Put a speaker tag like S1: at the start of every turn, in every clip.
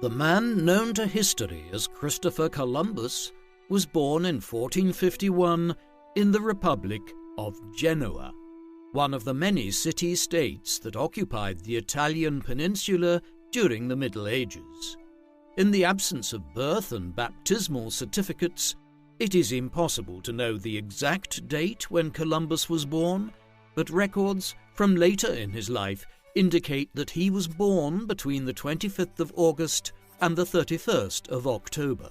S1: The man known to history as Christopher Columbus was born in 1451 in the Republic of Genoa, one of the many city-states that occupied the Italian peninsula during the Middle Ages. In the absence of birth and baptismal certificates, it is impossible to know the exact date when Columbus was born, but records from later in his life indicate that he was born between the 25th of August and the 31st of October.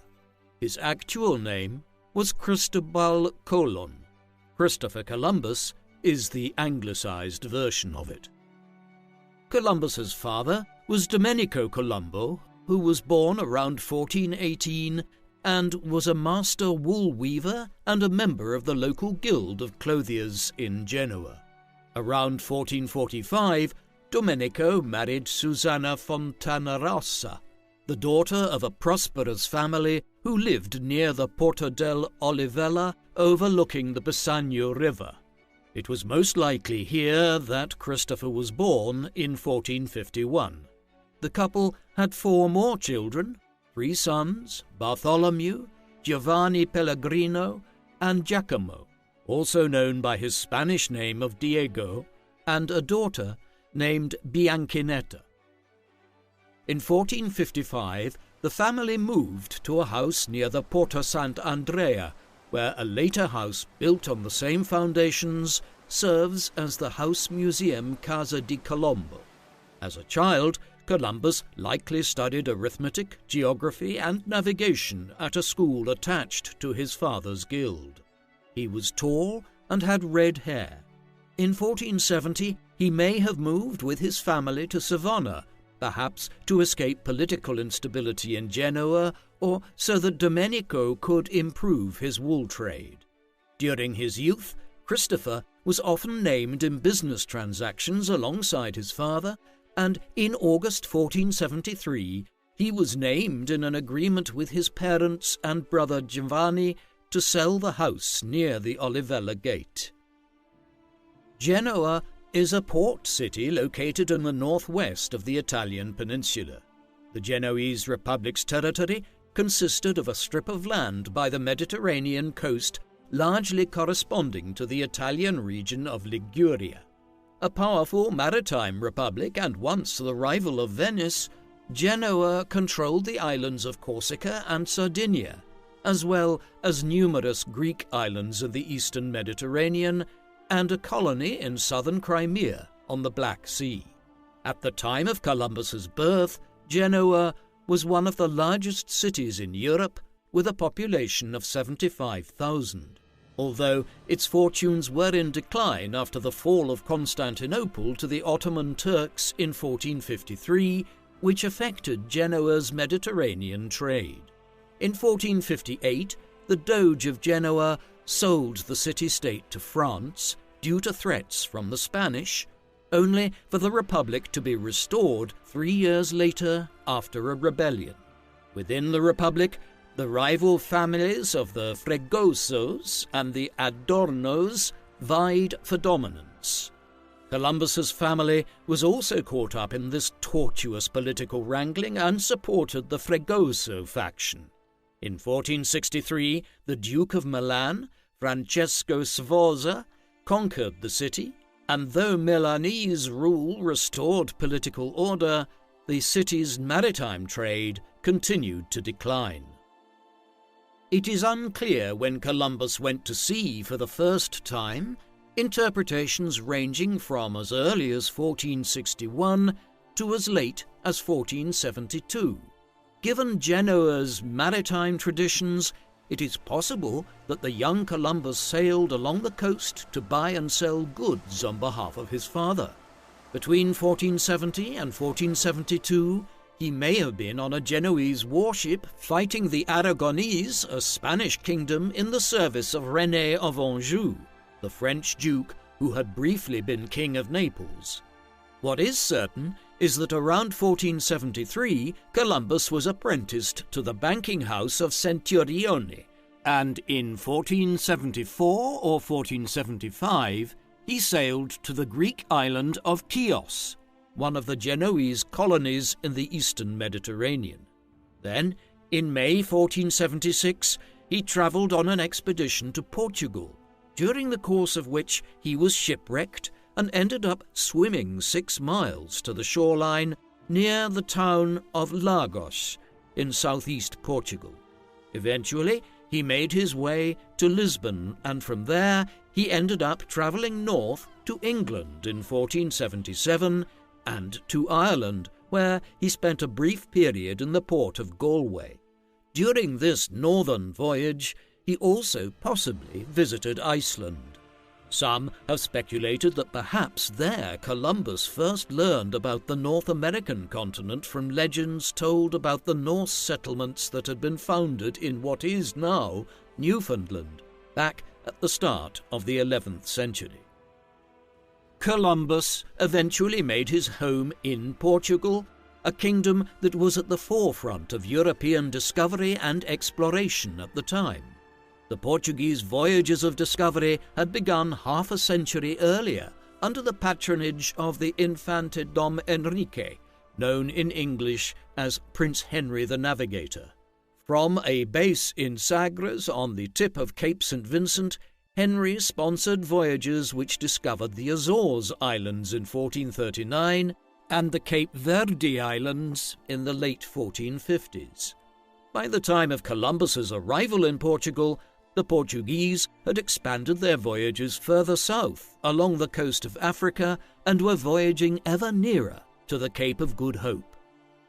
S1: His actual name was Cristobal Colon. Christopher Columbus is the anglicized version of it. Columbus's father was Domenico Colombo, who was born around 1418 and was a master wool weaver and a member of the local guild of clothiers in Genoa. Around 1445, Domenico married Susanna Fontanarossa, the daughter of a prosperous family who lived near the Porto del Olivella overlooking the Bisagno River. It was most likely here that Christopher was born in 1451. The couple had 4 more children, 3 sons, Bartholomew, Giovanni Pellegrino, and Giacomo, also known by his Spanish name of Diego, and a daughter named Bianchinetta. In 1455, the family moved to a house near the Porto Sant'Andrea, where a later house built on the same foundations serves as the house museum Casa di Colombo. As a child, Columbus likely studied arithmetic, geography, and navigation at a school attached to his father's guild. He was tall and had red hair. In 1470, he may have moved with his family to Savona, perhaps to escape political instability in Genoa or so that Domenico could improve his wool trade. During his youth, Christopher was often named in business transactions alongside his father, and in August 1473 he was named in an agreement with his parents and brother Giovanni to sell the house near the Olivella Gate. Genoa is a port city located in the northwest of the Italian peninsula. The Genoese Republic's territory consisted of a strip of land by the Mediterranean coast largely corresponding to the Italian region of Liguria. A powerful maritime republic and once the rival of Venice, Genoa controlled the islands of Corsica and Sardinia, as well as numerous Greek islands of the eastern Mediterranean and a colony in southern Crimea on the Black Sea. At the time of Columbus's birth, Genoa was one of the largest cities in Europe with a population of 75,000. Although its fortunes were in decline after the fall of Constantinople to the Ottoman Turks in 1453, which affected Genoa's Mediterranean trade. In 1458, the Doge of Genoa sold the city-state to France due to threats from the Spanish, only for the Republic to be restored 3 years later after a rebellion. Within the Republic, the rival families of the Fregosos and the Adornos vied for dominance. Columbus's family was also caught up in this tortuous political wrangling and supported the Fregoso faction. In 1463, the Duke of Milan, Francesco Sforza, conquered the city, and though Milanese rule restored political order, the city's maritime trade continued to decline. It is unclear when Columbus went to sea for the first time, interpretations ranging from as early as 1461 to as late as 1472. Given Genoa's maritime traditions, it is possible that the young Columbus sailed along the coast to buy and sell goods on behalf of his father. Between 1470 and 1472, he may have been on a Genoese warship fighting the Aragonese, a Spanish kingdom in the service of René of Anjou, the French duke who had briefly been king of Naples. What is certain is that around 1473 Columbus was apprenticed to the banking house of Centurione, and in 1474 or 1475 he sailed to the Greek island of Chios, one of the Genoese colonies in the eastern Mediterranean. Then, in May 1476, he travelled on an expedition to Portugal, during the course of which he was shipwrecked and ended up swimming 6 miles to the shoreline near the town of Lagos in southeast Portugal. Eventually, he made his way to Lisbon, and from there he ended up travelling north to England in 1477 and to Ireland, where he spent a brief period in the port of Galway. During this northern voyage, he also possibly visited Iceland. Some have speculated that perhaps there Columbus first learned about the North American continent from legends told about the Norse settlements that had been founded in what is now Newfoundland, back at the start of the 11th century. Columbus eventually made his home in Portugal, a kingdom that was at the forefront of European discovery and exploration at the time. The Portuguese voyages of discovery had begun half a century earlier under the patronage of the Infante Dom Henrique, known in English as Prince Henry the Navigator. From a base in Sagres on the tip of Cape St. Vincent, Henry sponsored voyages which discovered the Azores Islands in 1439 and the Cape Verde Islands in the late 1450s. By the time of Columbus's arrival in Portugal, the Portuguese had expanded their voyages further south along the coast of Africa and were voyaging ever nearer to the Cape of Good Hope.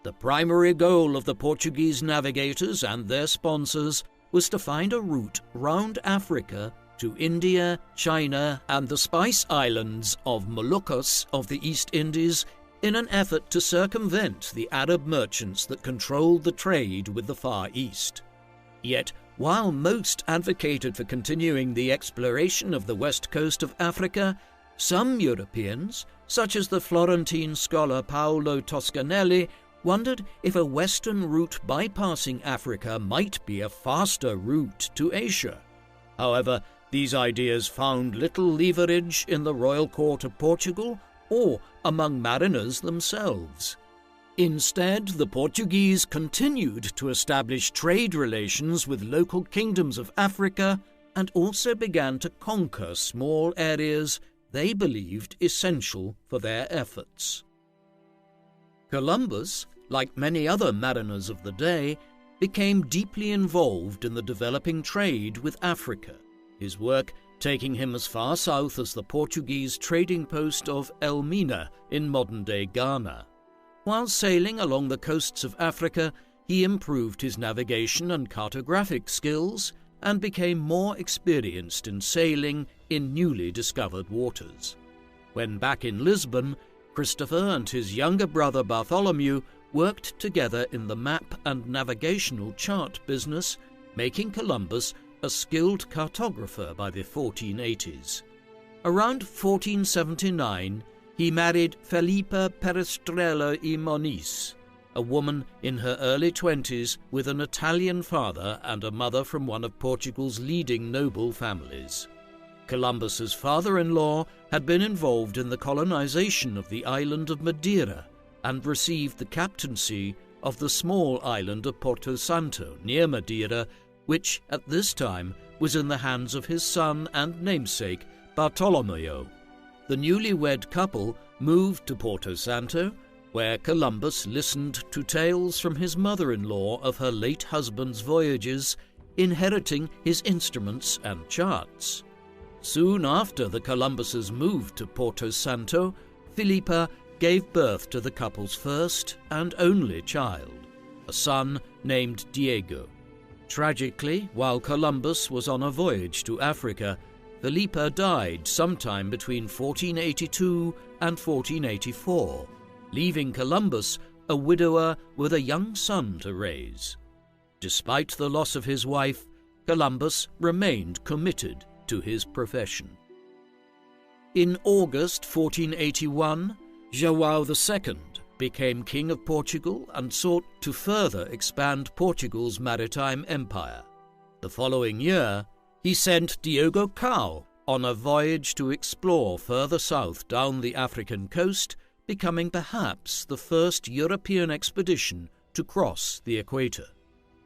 S1: The primary goal of the Portuguese navigators and their sponsors was to find a route round Africa to India, China, and the Spice Islands of Moluccas of the East Indies in an effort to circumvent the Arab merchants that controlled the trade with the Far East. Yet, while most advocated for continuing the exploration of the west coast of Africa, some Europeans, such as the Florentine scholar Paolo Toscanelli, wondered if a western route bypassing Africa might be a faster route to Asia. However, these ideas found little leverage in the royal court of Portugal or among mariners themselves. Instead, the Portuguese continued to establish trade relations with local kingdoms of Africa and also began to conquer small areas they believed essential for their efforts. Columbus, like many other mariners of the day, became deeply involved in the developing trade with Africa, his work taking him as far south as the Portuguese trading post of Elmina in modern-day Ghana. While sailing along the coasts of Africa, he improved his navigation and cartographic skills and became more experienced in sailing in newly discovered waters. When back in Lisbon, Christopher and his younger brother Bartholomew worked together in the map and navigational chart business, making Columbus a skilled cartographer by the 1480s. Around 1479, he married Felipa Perestrella y Moniz, a woman in her early 20s with an Italian father and a mother from one of Portugal's leading noble families. Columbus's father-in-law had been involved in the colonization of the island of Madeira and received the captaincy of the small island of Porto Santo near Madeira, which at this time was in the hands of his son and namesake Bartolomeo. The newlywed couple moved to Porto Santo, where Columbus listened to tales from his mother-in-law of her late husband's voyages, inheriting his instruments and charts. Soon after the Columbus's move to Porto Santo, Filipa gave birth to the couple's first and only child, a son named Diego. Tragically, while Columbus was on a voyage to Africa, Filipa died sometime between 1482 and 1484, leaving Columbus a widower with a young son to raise. Despite the loss of his wife, Columbus remained committed to his profession. In August 1481, João II became King of Portugal and sought to further expand Portugal's maritime empire. The following year, he sent Diogo Cao on a voyage to explore further south down the African coast, becoming perhaps the first European expedition to cross the equator.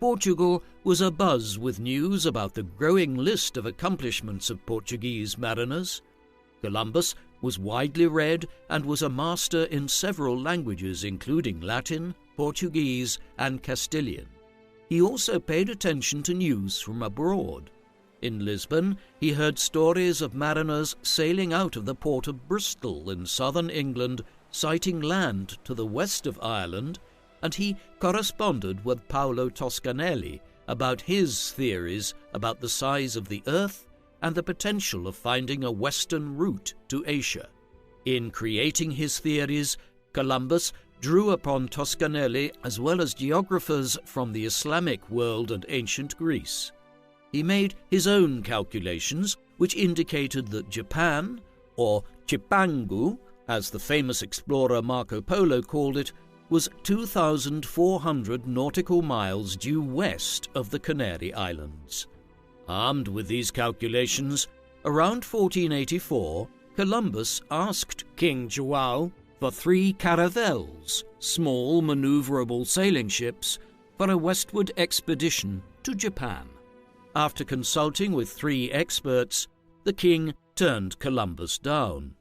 S1: Portugal was abuzz with news about the growing list of accomplishments of Portuguese mariners. Columbus was widely read and was a master in several languages, including Latin, Portuguese, and Castilian. He also paid attention to news from abroad. In Lisbon, he heard stories of mariners sailing out of the port of Bristol in southern England, sighting land to the west of Ireland, and he corresponded with Paolo Toscanelli about his theories about the size of the Earth and the potential of finding a western route to Asia. In creating his theories, Columbus drew upon Toscanelli as well as geographers from the Islamic world and ancient Greece. He made his own calculations, which indicated that Japan, or Cipangu, as the famous explorer Marco Polo called it, was 2,400 nautical miles due west of the Canary Islands. Armed with these calculations, around 1484, Columbus asked King João for 3 caravels, small maneuverable sailing ships, for a westward expedition to Japan. After consulting with 3 experts, the king turned Columbus down.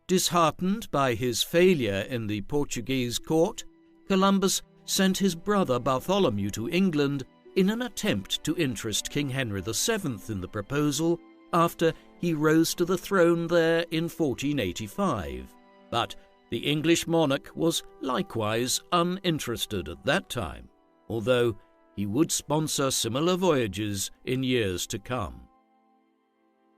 S1: Disheartened by his failure in the Portuguese court, Columbus sent his brother Bartholomew to England in an attempt to interest King Henry VII in the proposal after he rose to the throne there in 1485. But the English monarch was likewise uninterested at that time, although he would sponsor similar voyages in years to come.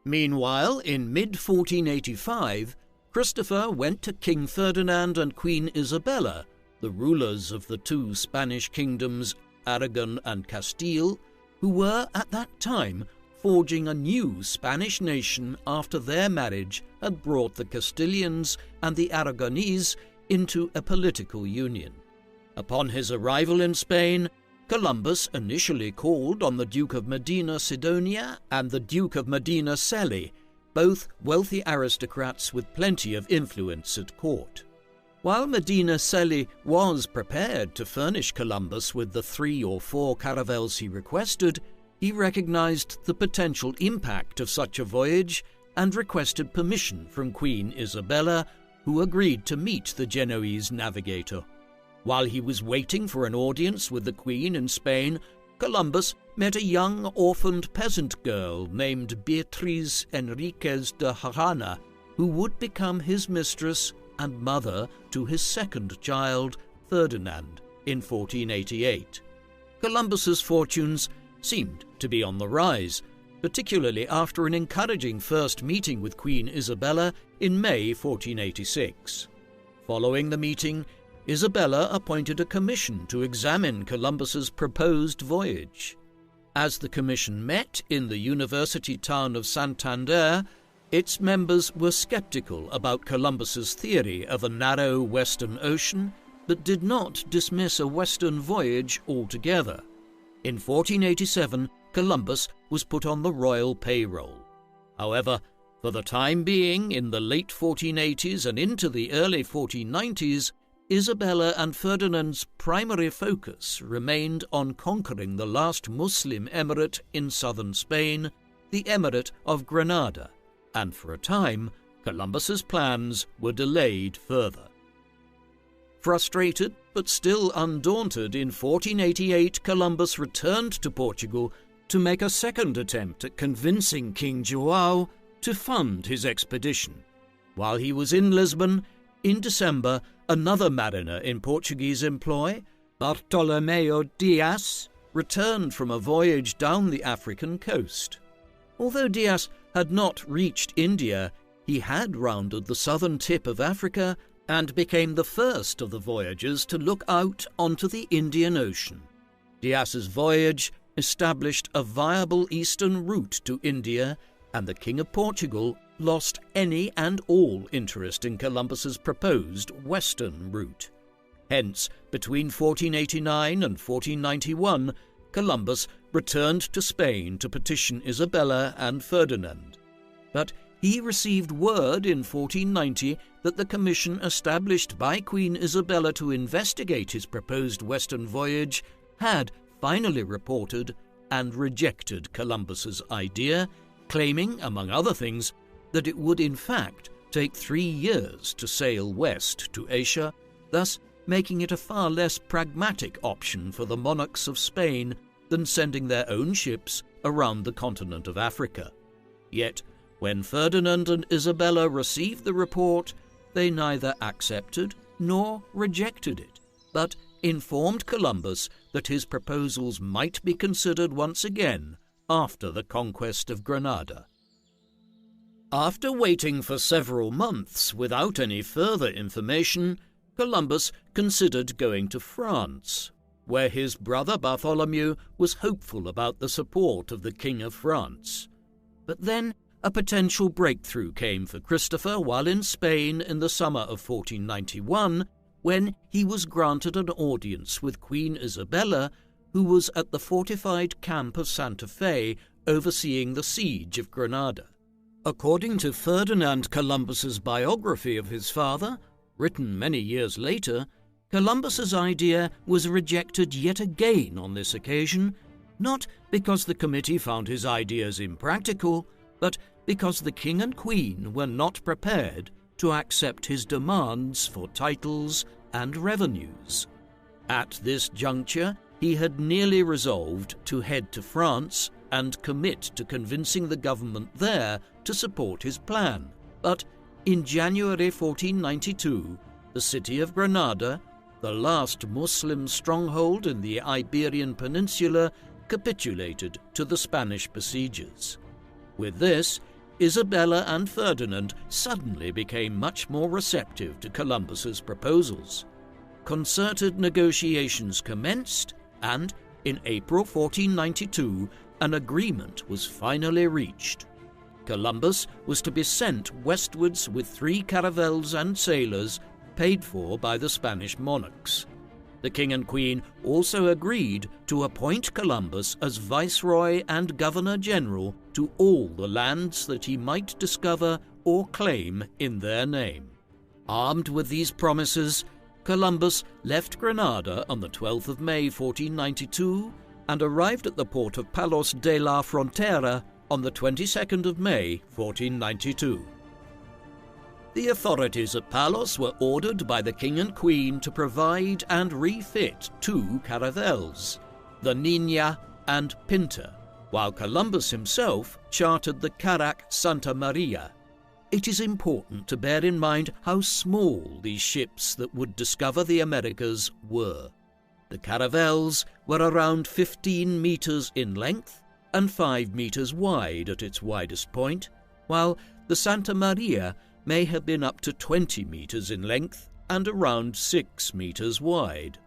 S1: Meanwhile, in mid-1485, Christopher went to King Ferdinand and Queen Isabella, the rulers of the 2 Spanish kingdoms, Aragon and Castile, who were at that time forging a new Spanish nation after their marriage had brought the Castilians and the Aragonese into a political union. Upon his arrival in Spain, Columbus initially called on the Duke of Medina Sidonia and the Duke of Medina Celi, both wealthy aristocrats with plenty of influence at court. While Medina Celi was prepared to furnish Columbus with the 3 or 4 caravels he requested, he recognized the potential impact of such a voyage and requested permission from Queen Isabella, who agreed to meet the Genoese navigator. While he was waiting for an audience with the Queen in Spain, Columbus met a young orphaned peasant girl named Beatriz Enriquez de Harana, who would become his mistress and mother to his second child, Ferdinand, in 1488. Columbus's fortunes seemed to be on the rise, particularly after an encouraging first meeting with Queen Isabella in May 1486. Following the meeting, Isabella appointed a commission to examine Columbus's proposed voyage. As the commission met in the university town of Santander, its members were skeptical about Columbus's theory of a narrow western ocean, but did not dismiss a western voyage altogether. In 1487, Columbus was put on the royal payroll. However, for the time being, in the late 1480s and into the early 1490s, Isabella and Ferdinand's primary focus remained on conquering the last Muslim emirate in southern Spain, the Emirate of Granada, and for a time, Columbus's plans were delayed further. Frustrated but still undaunted, in 1488 Columbus returned to Portugal to make a second attempt at convincing King João to fund his expedition. While he was in Lisbon, in December, another mariner in Portuguese employ, Bartolomeu Dias, returned from a voyage down the African coast. Although Dias had not reached India, he had rounded the southern tip of Africa and became the first of the voyagers to look out onto the Indian Ocean. Dias's voyage established a viable eastern route to India, and the King of Portugal lost any and all interest in Columbus's proposed western route. Hence, between 1489 and 1491, Columbus returned to Spain to petition Isabella and Ferdinand. But he received word in 1490 that the commission established by Queen Isabella to investigate his proposed western voyage had finally reported and rejected Columbus's idea, claiming, among other things, that it would in fact take 3 years to sail west to Asia, thus making it a far less pragmatic option for the monarchs of Spain than sending their own ships around the continent of Africa. Yet, when Ferdinand and Isabella received the report, they neither accepted nor rejected it, but informed Columbus that his proposals might be considered once again after the conquest of Granada. After waiting for several months without any further information, Columbus considered going to France, where his brother Bartholomew was hopeful about the support of the King of France. But then a potential breakthrough came for Christopher while in Spain in the summer of 1491, when he was granted an audience with Queen Isabella, who was at the fortified camp of Santa Fe overseeing the siege of Granada. According to Ferdinand Columbus's biography of his father, written many years later, Columbus's idea was rejected yet again on this occasion, not because the committee found his ideas impractical, but because the king and queen were not prepared to accept his demands for titles and revenues. At this juncture, he had nearly resolved to head to France and commit to convincing the government there to support his plan. But in January 1492, the city of Granada, the last Muslim stronghold in the Iberian Peninsula, capitulated to the Spanish besiegers. With this, Isabella and Ferdinand suddenly became much more receptive to Columbus's proposals. Concerted negotiations commenced, and in April 1492, an agreement was finally reached. Columbus was to be sent westwards with 3 caravels and sailors paid for by the Spanish monarchs. The king and queen also agreed to appoint Columbus as viceroy and governor-general to all the lands that he might discover or claim in their name. Armed with these promises, Columbus left Granada on the 12th of May 1492 and arrived at the port of Palos de la Frontera on the 22nd of May 1492. The authorities at Palos were ordered by the king and queen to provide and refit 2 caravels, the Niña and Pinta, while Columbus himself chartered the Carack Santa Maria. It is important to bear in mind how small these ships that would discover the Americas were. The caravels were around 15 meters in length and 5 meters wide at its widest point, while the Santa Maria may have been up to 20 meters in length and around 6 meters wide.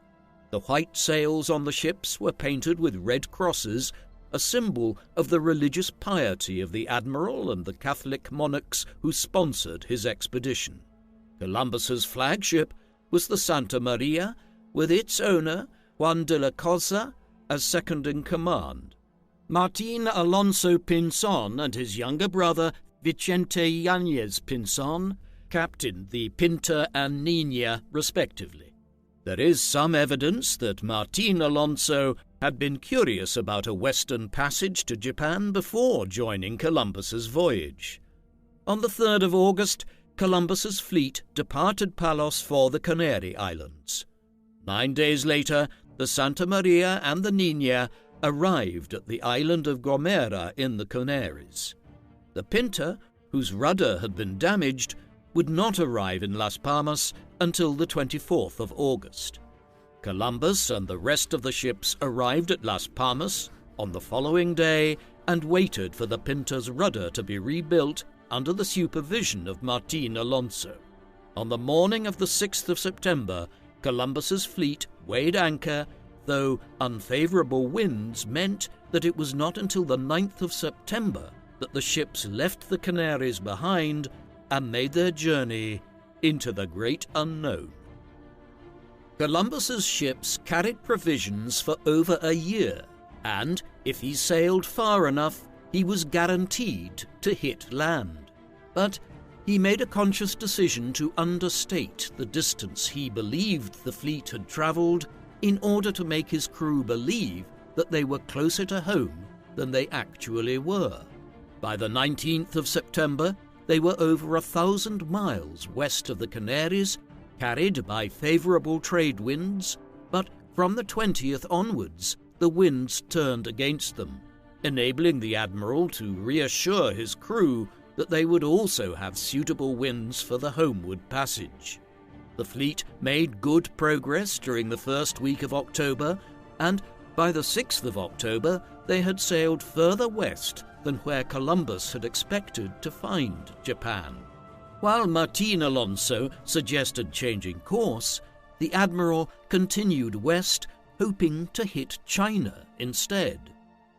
S1: The white sails on the ships were painted with red crosses, a symbol of the religious piety of the admiral and the Catholic monarchs who sponsored his expedition. Columbus's flagship was the Santa Maria, with its owner, Juan de la Cosa, as second in command. Martín Alonso Pinzon and his younger brother, Vicente Yáñez Pinzon, captained the Pinta and Niña respectively. There is some evidence that Martín Alonso had been curious about a western passage to Japan before joining Columbus's voyage. On the 3rd of August, Columbus's fleet departed Palos for the Canary Islands. 9 days later, the Santa Maria and the Niña arrived at the island of Gomera in the Canaries. The Pinta, whose rudder had been damaged, would not arrive in Las Palmas until the 24th of August. Columbus and the rest of the ships arrived at Las Palmas on the following day and waited for the Pinta's rudder to be rebuilt under the supervision of Martín Alonso. On the morning of the 6th of September, Columbus's fleet weighed anchor, though unfavorable winds meant that it was not until the 9th of September that the ships left the Canaries behind and made their journey into the great unknown. Columbus's ships carried provisions for over a year, and if he sailed far enough, he was guaranteed to hit land. But he made a conscious decision to understate the distance he believed the fleet had travelled in order to make his crew believe that they were closer to home than they actually were. By the 19th of September, they were over 1,000 miles west of the Canaries, carried by favourable trade winds, but from the 20th onwards, the winds turned against them, enabling the admiral to reassure his crew that they would also have suitable winds for the homeward passage. The fleet made good progress during the first week of October, and by the 6th of October they had sailed further west than where Columbus had expected to find Japan. While Martin Alonso suggested changing course, the admiral continued west, hoping to hit China instead.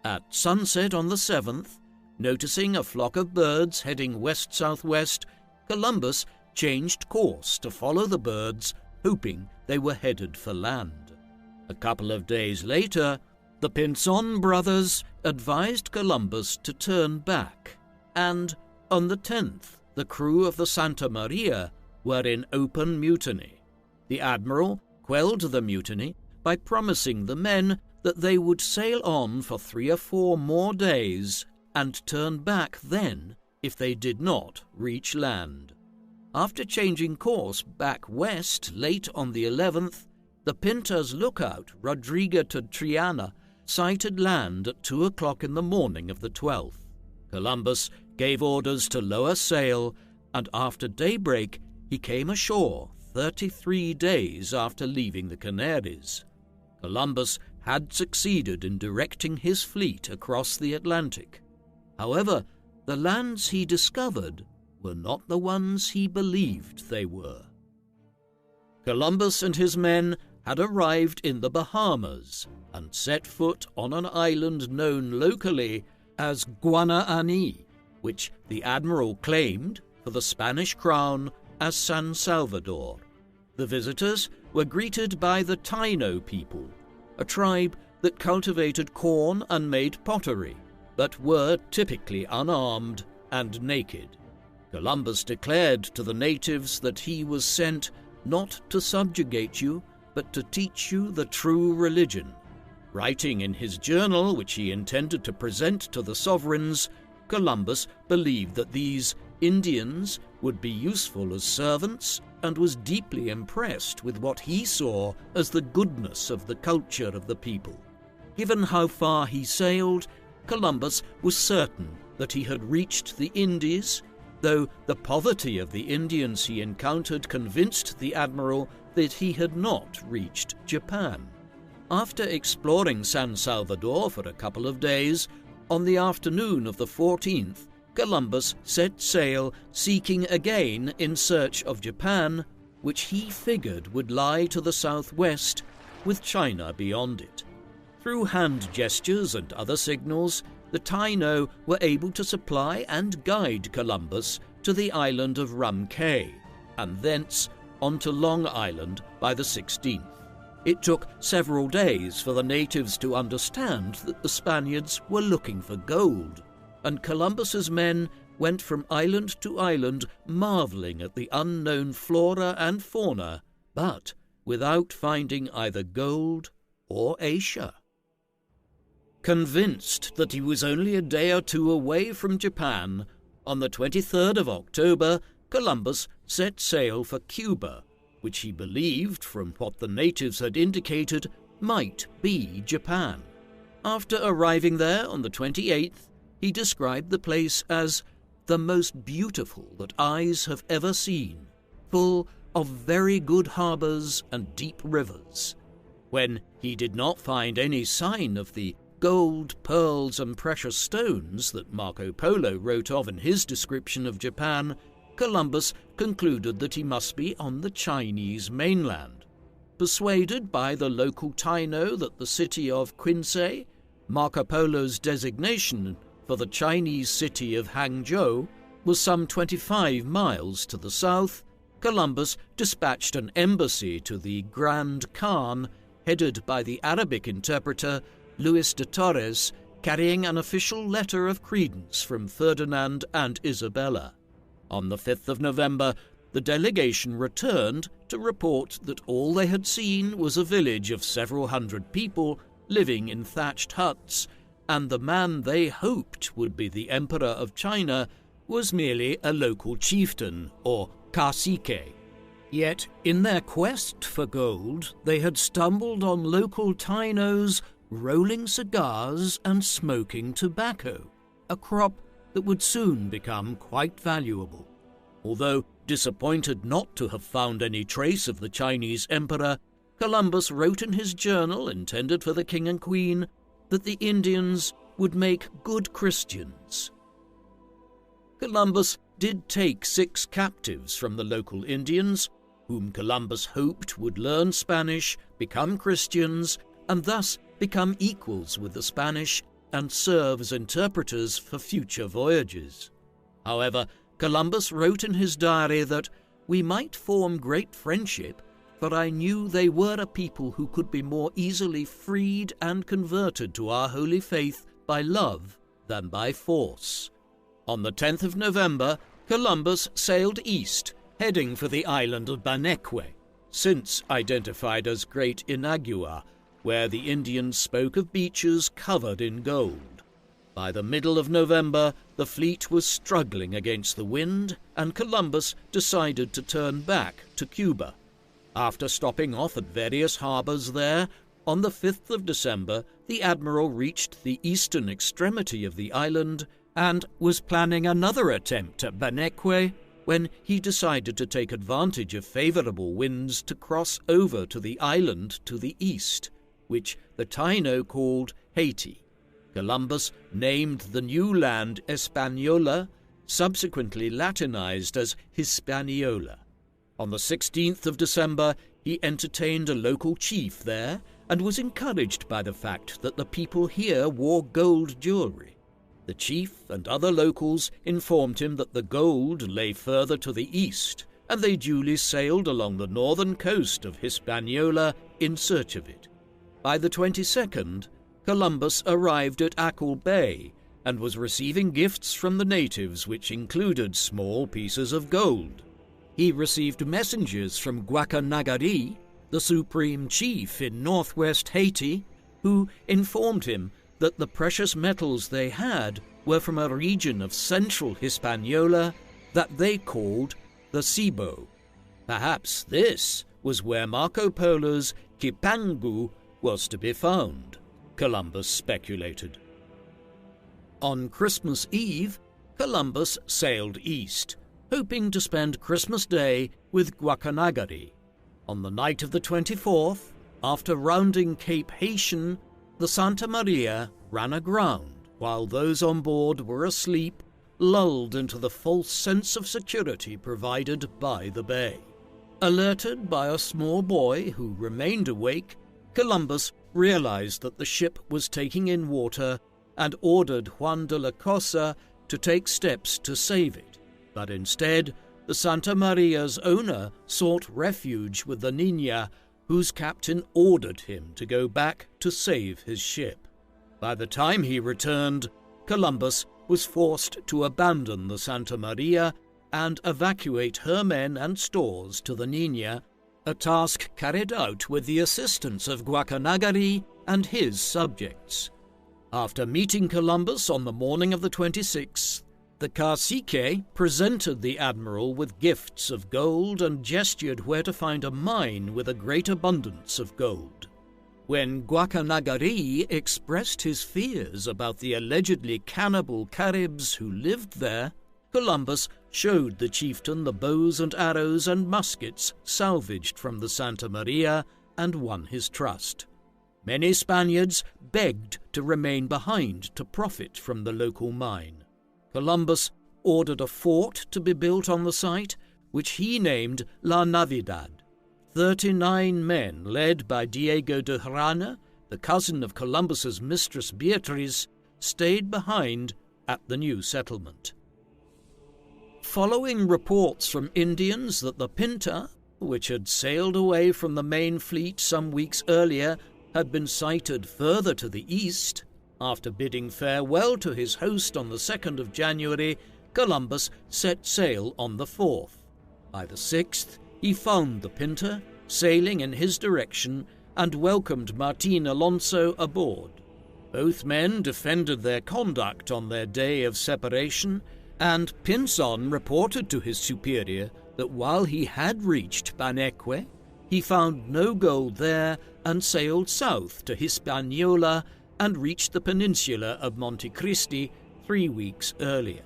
S1: At sunset on the 7th, noticing a flock of birds heading west-southwest, Columbus changed course to follow the birds, hoping they were headed for land. A couple of days later, the Pinzon brothers advised Columbus to turn back, and on the 10th, the crew of the Santa Maria were in open mutiny. The admiral quelled the mutiny by promising the men that they would sail on for 3 or 4 more days and turn back then if they did not reach land. After changing course back west late on the 11th, the Pinta's lookout, Rodrigo de Triana, sighted land at 2 o'clock in the morning of the 12th. Columbus gave orders to lower sail, and after daybreak he came ashore 33 days after leaving the Canaries. Columbus had succeeded in directing his fleet across the Atlantic. However, the lands he discovered were not the ones he believed they were. Columbus and his men had arrived in the Bahamas and set foot on an island known locally as Guanaani, which the admiral claimed for the Spanish crown as San Salvador. The visitors were greeted by the Taino people, a tribe that cultivated corn and made pottery, but were typically unarmed and naked. Columbus declared to the natives that he was sent not to subjugate you, but to teach you the true religion. Writing in his journal, which he intended to present to the sovereigns, Columbus believed that these Indians would be useful as servants and was deeply impressed with what he saw as the goodness of the culture of the people. Given how far he sailed, Columbus was certain that he had reached the Indies, though the poverty of the Indians he encountered convinced the admiral that he had not reached Japan. After exploring San Salvador for a couple of days, on the afternoon of the 14th, Columbus set sail, seeking again in search of Japan, which he figured would lie to the southwest, with China beyond it. Through hand gestures and other signals, the Taino were able to supply and guide Columbus to the island of Rum Cay, and thence on to Long Island by the 16th. It took several days for the natives to understand that the Spaniards were looking for gold, and Columbus's men went from island to island marvelling at the unknown flora and fauna, but without finding either gold or Asia. Convinced that he was only a day or two away from Japan, on the 23rd of October, Columbus set sail for Cuba, which he believed, from what the natives had indicated, might be Japan. After arriving there on the 28th, he described the place as the most beautiful that eyes have ever seen, full of very good harbours and deep rivers. When he did not find any sign of the gold, pearls, and precious stones that Marco Polo wrote of in his description of Japan, Columbus concluded that he must be on the Chinese mainland. Persuaded by the local Taino that the city of Quinsay, Marco Polo's designation for the Chinese city of Hangzhou, was some 25 miles to the south, Columbus dispatched an embassy to the Grand Khan, headed by the Arabic interpreter Luis de Torres, carrying an official letter of credence from Ferdinand and Isabella. On the 5th of November, the delegation returned to report that all they had seen was a village of several hundred people living in thatched huts, and the man they hoped would be the Emperor of China was merely a local chieftain, or cacique. Yet, in their quest for gold, they had stumbled on local Tainos rolling cigars and smoking tobacco, a crop that would soon become quite valuable. Although disappointed not to have found any trace of the Chinese emperor, Columbus wrote in his journal, intended for the king and queen, that the Indians would make good Christians. Columbus did take 6 captives from the local Indians, whom Columbus hoped would learn Spanish, become Christians, and thus become equals with the Spanish and serve as interpreters for future voyages. However, Columbus wrote in his diary that we might form great friendship, for I knew they were a people who could be more easily freed and converted to our holy faith by love than by force. On the 10th of November, Columbus sailed east, heading for the island of Baneque, since identified as Great Inagua, where the Indians spoke of beaches covered in gold. By the middle of November, the fleet was struggling against the wind, and Columbus decided to turn back to Cuba. After stopping off at various harbors there, on the 5th of December, the admiral reached the eastern extremity of the island and was planning another attempt at Baneque when he decided to take advantage of favorable winds to cross over to the island to the east, which the Taino called Haiti. Columbus named the new land Hispaniola, subsequently Latinized as Hispaniola. On the 16th of December, he entertained a local chief there and was encouraged by the fact that the people here wore gold jewelry. The chief and other locals informed him that the gold lay further to the east, and they duly sailed along the northern coast of Hispaniola in search of it. By the 22nd, Columbus arrived at Ackle Bay and was receiving gifts from the natives, which included small pieces of gold. He received messengers from Guacanagari, the supreme chief in northwest Haiti, who informed him that the precious metals they had were from a region of central Hispaniola that they called the Cibo. Perhaps this was where Marco Polo's Kipangu was to be found, Columbus speculated. On Christmas Eve, Columbus sailed east, hoping to spend Christmas Day with Guacanagari. On the night of the 24th, after rounding Cape Haitian, the Santa Maria ran aground while those on board were asleep, lulled into the false sense of security provided by the bay. Alerted by a small boy who remained awake, Columbus realized that the ship was taking in water and ordered Juan de la Cosa to take steps to save it. But instead, the Santa Maria's owner sought refuge with the Niña, whose captain ordered him to go back to save his ship. By the time he returned, Columbus was forced to abandon the Santa Maria and evacuate her men and stores to the Niña, a task carried out with the assistance of Guacanagari and his subjects. After meeting Columbus on the morning of the 26th, the cacique presented the admiral with gifts of gold and gestured where to find a mine with a great abundance of gold. When Guacanagari expressed his fears about the allegedly cannibal Caribs who lived there, Columbus showed the chieftain the bows and arrows and muskets salvaged from the Santa Maria and won his trust. Many Spaniards begged to remain behind to profit from the local mine. Columbus ordered a fort to be built on the site, which he named La Navidad. 39 men, led by Diego de Hrana, the cousin of Columbus's mistress Beatriz, stayed behind at the new settlement. Following reports from Indians that the Pinta, which had sailed away from the main fleet some weeks earlier, had been sighted further to the east, after bidding farewell to his host on the 2nd of January, Columbus set sail on the 4th. By the 6th, he found the Pinta, sailing in his direction, and welcomed Martin Alonso aboard. Both men defended their conduct on their day of separation, and Pinzon reported to his superior that while he had reached Paneque, he found no gold there and sailed south to Hispaniola and reached the peninsula of Monte Cristi 3 weeks earlier.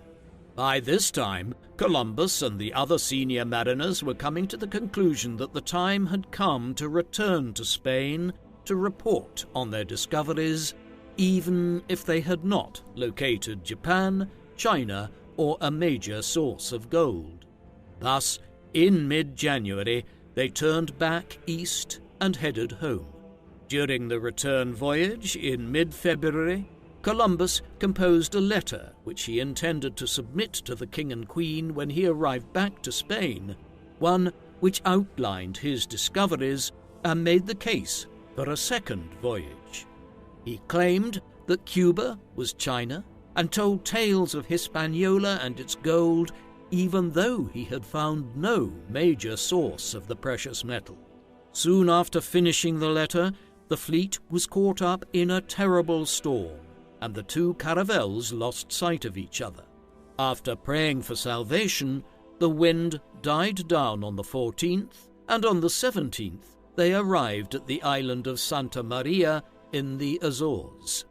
S1: By this time, Columbus and the other senior mariners were coming to the conclusion that the time had come to return to Spain to report on their discoveries, even if they had not located Japan, China, or a major source of gold. Thus, in mid-January, they turned back east and headed home. During the return voyage in mid-February, Columbus composed a letter which he intended to submit to the King and Queen when he arrived back to Spain, one which outlined his discoveries and made the case for a second voyage. He claimed that Cuba was China and told tales of Hispaniola and its gold, even though he had found no major source of the precious metal. Soon after finishing the letter, the fleet was caught up in a terrible storm, and the two caravels lost sight of each other. After praying for salvation, the wind died down on the 14th, and on the 17th they arrived at the island of Santa Maria in the Azores.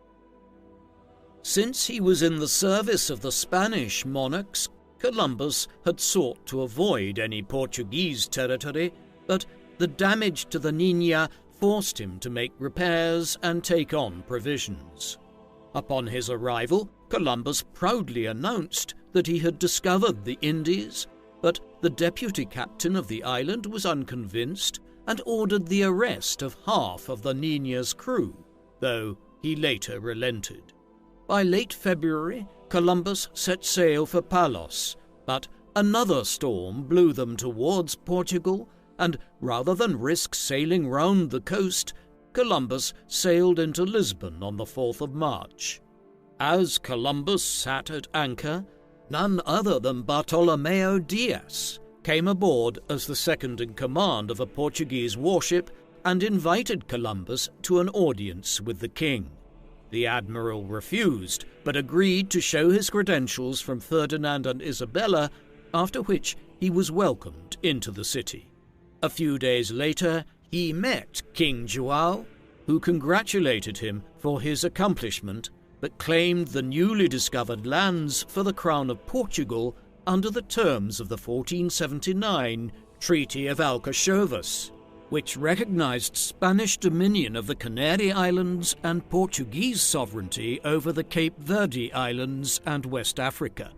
S1: Since he was in the service of the Spanish monarchs, Columbus had sought to avoid any Portuguese territory, but the damage to the Niña forced him to make repairs and take on provisions. Upon his arrival, Columbus proudly announced that he had discovered the Indies, but the deputy captain of the island was unconvinced and ordered the arrest of half of the Niña's crew, though he later relented. By late February, Columbus set sail for Palos, but another storm blew them towards Portugal, and rather than risk sailing round the coast, Columbus sailed into Lisbon on the 4th of March. As Columbus sat at anchor, none other than Bartolomeo Dias came aboard as the second-in-command of a Portuguese warship and invited Columbus to an audience with the king. The admiral refused, but agreed to show his credentials from Ferdinand and Isabella, after which he was welcomed into the city. A few days later, he met King João, who congratulated him for his accomplishment, but claimed the newly discovered lands for the Crown of Portugal under the terms of the 1479 Treaty of Alcachovas, which recognized Spanish dominion of the Canary Islands and Portuguese sovereignty over the Cape Verde Islands and West Africa.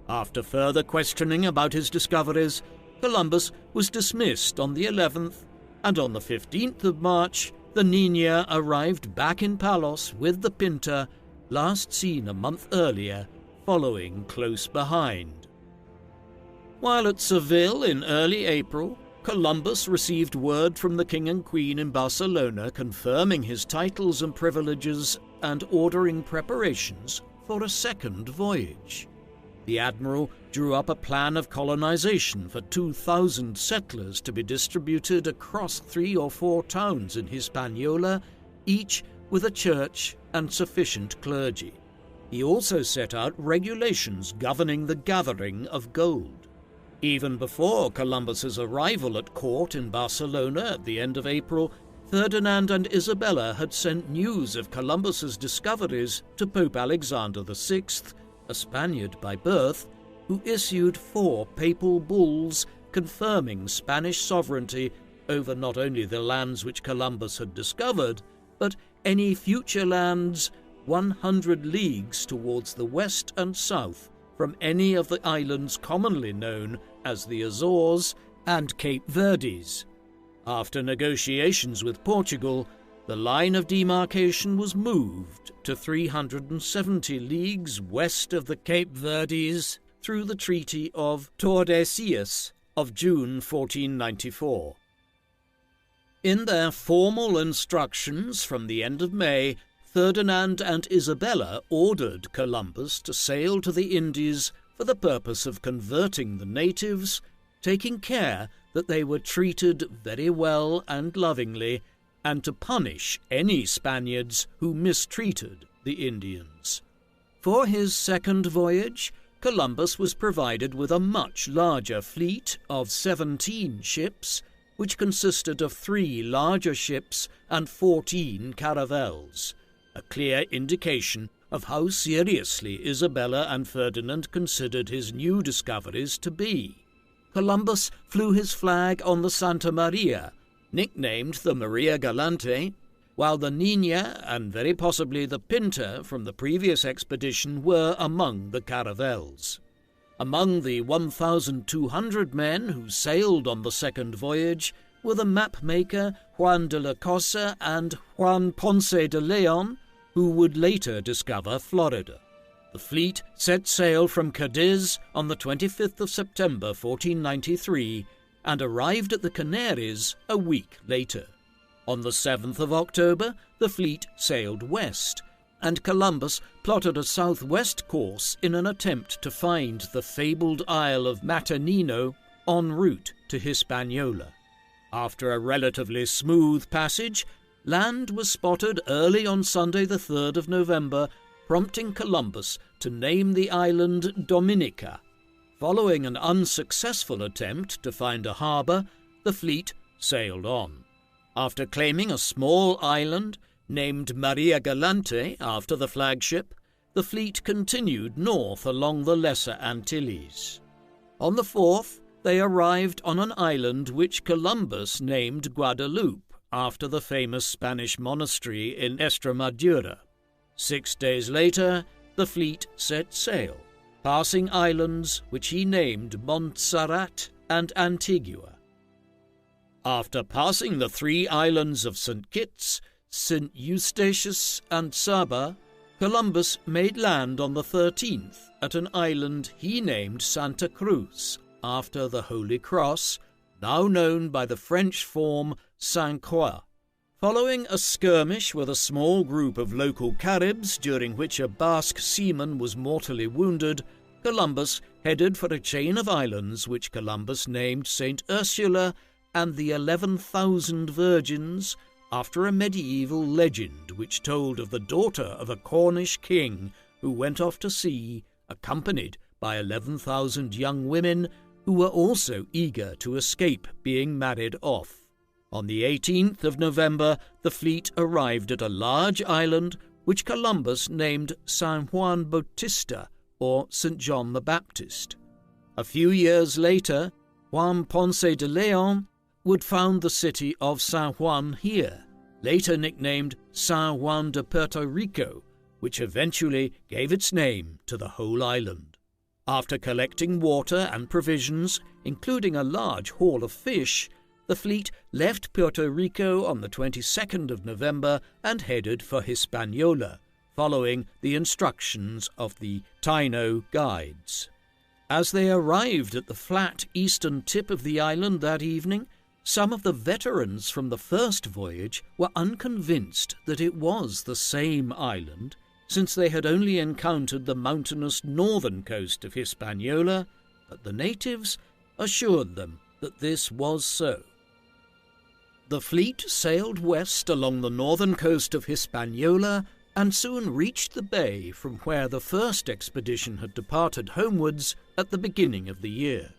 S1: After further questioning about his discoveries, Columbus was dismissed on the 11th, and on the 15th of March, the Niña arrived back in Palos with the Pinta, last seen a month earlier, following close behind. While at Seville in early April, Columbus received word from the King and Queen in Barcelona confirming his titles and privileges and ordering preparations for a second voyage. The admiral drew up a plan of colonization for 2,000 settlers to be distributed across 3 or 4 towns in Hispaniola, each with a church and sufficient clergy. He also set out regulations governing the gathering of gold. Even before Columbus's arrival at court in Barcelona at the end of April, Ferdinand and Isabella had sent news of Columbus's discoveries to Pope Alexander VI, a Spaniard by birth, who issued 4 papal bulls confirming Spanish sovereignty over not only the lands which Columbus had discovered, but any future lands 100 leagues towards the west and south from any of the islands commonly known as the Azores and Cape Verdes. After negotiations with Portugal, the line of demarcation was moved to 370 leagues west of the Cape Verdes through the Treaty of Tordesillas of June 1494. In their formal instructions from the end of May, Ferdinand and Isabella ordered Columbus to sail to the Indies for the purpose of converting the natives, taking care that they were treated very well and lovingly, and to punish any Spaniards who mistreated the Indians. For his second voyage, Columbus was provided with a much larger fleet of 17 ships, which consisted of 3 larger ships and 14 caravels, a clear indication of how seriously Isabella and Ferdinand considered his new discoveries to be. Columbus flew his flag on the Santa Maria, nicknamed the Maria Galante, while the Nina and very possibly the Pinta from the previous expedition were among the caravels. Among the 1,200 men who sailed on the second voyage were the map-maker Juan de la Cosa and Juan Ponce de Leon, who would later discover Florida. The fleet set sail from Cadiz on the 25th of September 1493 and arrived at the Canaries a week later. On the 7th of October, the fleet sailed west, and Columbus plotted a southwest course in an attempt to find the fabled Isle of Matanino en route to Hispaniola. After a relatively smooth passage, land was spotted early on Sunday the 3rd of November, prompting Columbus to name the island Dominica. Following an unsuccessful attempt to find a harbour, the fleet sailed on. After claiming a small island named Maria Galante after the flagship, the fleet continued north along the Lesser Antilles. On the 4th, they arrived on an island which Columbus named Guadeloupe after the famous Spanish monastery in Estremadura. 6 days later, the fleet set sail, passing islands which he named Montserrat and Antigua. After passing the 3 islands of St. Kitts, St. Eustatius and Saba, Columbus made land on the 13th at an island he named Santa Cruz, after the Holy Cross, now known by the French form Sainte Croix. Following a skirmish with a small group of local Caribs, during which a Basque seaman was mortally wounded, Columbus headed for a chain of islands which Columbus named St. Ursula and the 11,000 Virgins, after a medieval legend which told of the daughter of a Cornish king who went off to sea, accompanied by 11,000 young women who were also eager to escape being married off. On the 18th of November, the fleet arrived at a large island which Columbus named San Juan Bautista, or St. John the Baptist. A few years later, Juan Ponce de Leon would found the city of San Juan here, later nicknamed San Juan de Puerto Rico, which eventually gave its name to the whole island. After collecting water and provisions, including a large haul of fish, the fleet left Puerto Rico on the 22nd of November and headed for Hispaniola, following the instructions of the Taino guides. As they arrived at the flat eastern tip of the island that evening, some of the veterans from the first voyage were unconvinced that it was the same island, since they had only encountered the mountainous northern coast of Hispaniola, but the natives assured them that this was so. The fleet sailed west along the northern coast of Hispaniola and soon reached the bay from where the first expedition had departed homewards at the beginning of the year.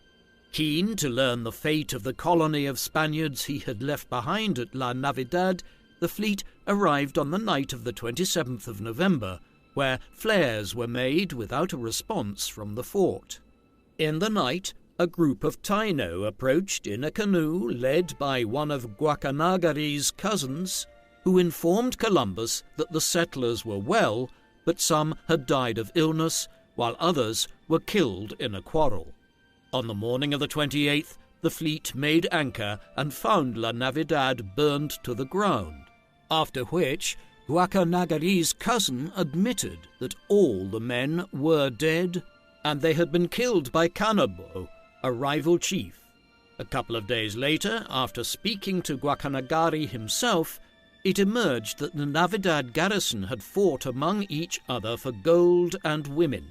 S1: Keen to learn the fate of the colony of Spaniards he had left behind at La Navidad, the fleet arrived on the night of the 27th of November, where flares were made without a response from the fort. In the night, a group of Taino approached in a canoe led by one of Guacanagari's cousins, who informed Columbus that the settlers were well, but some had died of illness, while others were killed in a quarrel. On the morning of the 28th, the fleet made anchor and found La Navidad burned to the ground, after which Guacanagari's cousin admitted that all the men were dead, and they had been killed by Canabo, a rival chief. A couple of days later, after speaking to Guacanagari himself, it emerged that the Navidad garrison had fought among each other for gold and women.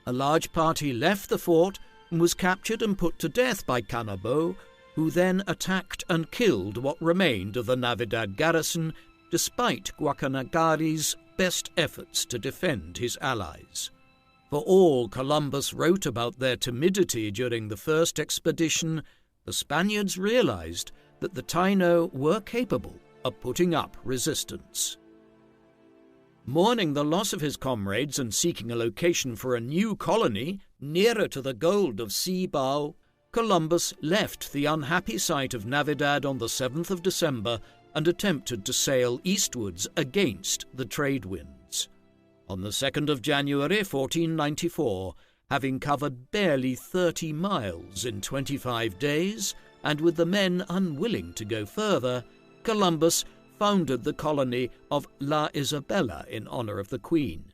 S1: a large party left the fort and was captured and put to death by Cannabo, who then attacked and killed what remained of the Navidad garrison, despite Guacanagari's best efforts to defend his allies. For all Columbus wrote about their timidity during the first expedition, the Spaniards realized that the Taino were capable of putting up resistance. Mourning the loss of his comrades and seeking a location for a new colony nearer to the gold of Cibao, Columbus left the unhappy site of Navidad on the 7th of December and attempted to sail eastwards against the trade winds. On the 2nd of January 1494, having covered barely 30 miles in 25 days, and with the men unwilling to go further, Columbus founded the colony of La Isabela in honor of the Queen.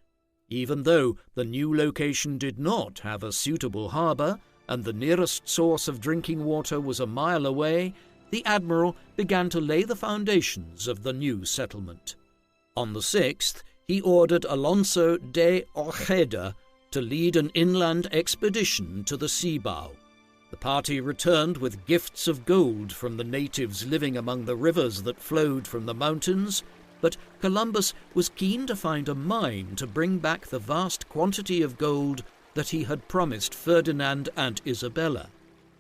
S1: Even though the new location did not have a suitable harbour, and the nearest source of drinking water was a mile away, the admiral began to lay the foundations of the new settlement. On the 6th, he ordered Alonso de Ojeda to lead an inland expedition to the Cibao. The party returned with gifts of gold from the natives living among the rivers that flowed from the mountains, but Columbus was keen to find a mine to bring back the vast quantity of gold that he had promised Ferdinand and Isabella.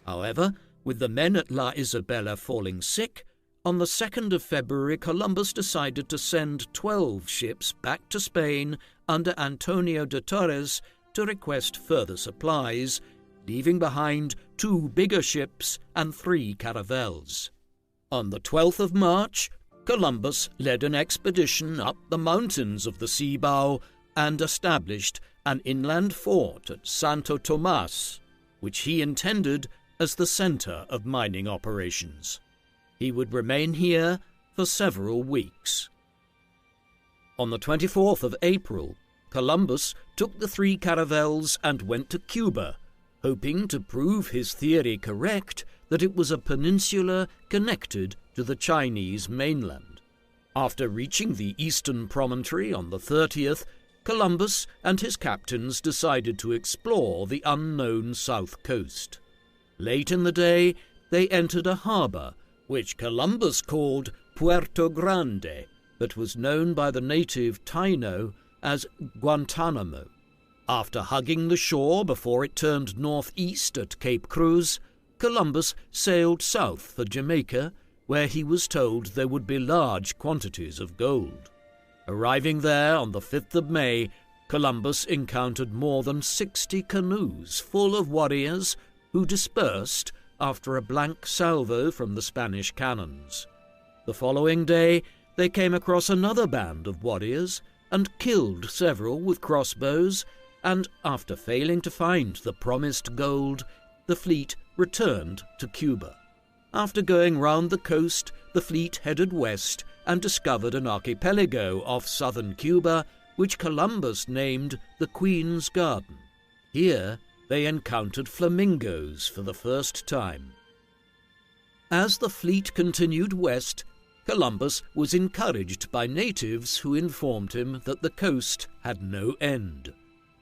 S1: However, with the men at La Isabela falling sick, on the 2nd of February Columbus decided to send 12 ships back to Spain under Antonio de Torres to request further supplies, leaving behind 2 bigger ships and 3 caravels. On the 12th of March, Columbus led an expedition up the mountains of the Cibao and established an inland fort at Santo Tomas, which he intended as the centre of mining operations. He would remain here for several weeks. On the 24th of April, Columbus took the 3 caravels and went to Cuba, hoping to prove his theory correct that it was a peninsula connected to the Chinese mainland. After reaching the eastern promontory on the 30th, Columbus and his captains decided to explore the unknown south coast. Late in the day, they entered a harbour, which Columbus called Puerto Grande, but was known by the native Taino as Guantanamo. After hugging the shore before it turned northeast at Cape Cruz, Columbus sailed south for Jamaica, where he was told there would be large quantities of gold. Arriving there on the 5th of May, Columbus encountered more than 60 canoes full of warriors who dispersed after a blank salvo from the Spanish cannons. The following day, they came across another band of warriors and killed several with crossbows, and after failing to find the promised gold, the fleet returned to Cuba. After going round the coast, the fleet headed west and discovered an archipelago off southern Cuba, which Columbus named the Queen's Garden. Here, they encountered flamingos for the first time. As the fleet continued west, Columbus was encouraged by natives who informed him that the coast had no end.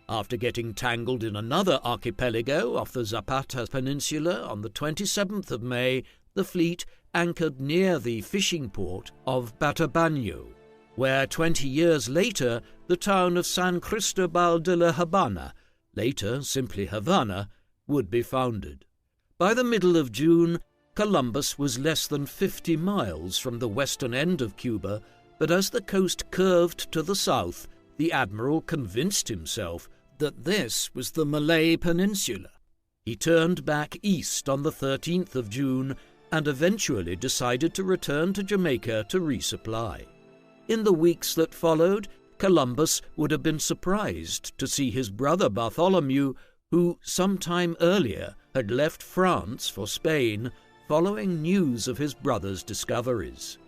S1: After getting tangled in another archipelago off the Zapata Peninsula on the 27th of May, the fleet anchored near the fishing port of Batabano, where 20 years later the town of San Cristobal de la Habana, later simply Havana, would be founded. By the middle of June, Columbus was less than 50 miles from the western end of Cuba, but as the coast curved to the south, the admiral convinced himself that this was the Malay Peninsula. He turned back east on the 13th of June and eventually decided to return to Jamaica to resupply. In the weeks that followed, Columbus would have been surprised to see his brother Bartholomew, who some time earlier had left France for Spain, following news of his brother's discoveries.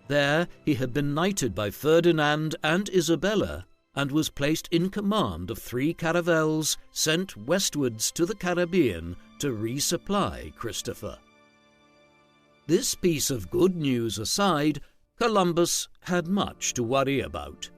S1: There he had been knighted by Ferdinand and Isabella and was placed in command of 3 caravels sent westwards to the Caribbean to resupply Christopher. This piece of good news aside, Columbus had much to worry about.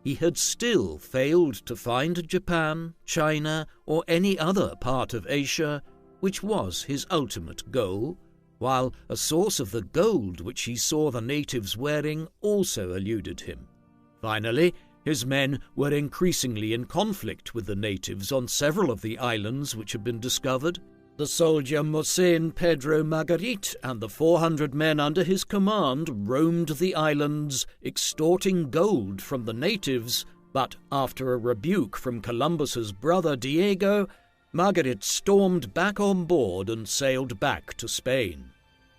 S1: he had still failed to find Japan, China, or any other part of Asia, which was his ultimate goal, while a source of the gold which he saw the natives wearing also eluded him. Finally, his men were increasingly in conflict with the natives on several of the islands which had been discovered. The soldier Mosén Pedro Margarit and the 400 men under his command roamed the islands, extorting gold from the natives, but after a rebuke from Columbus's brother Diego, Margarit stormed back on board and sailed back to Spain.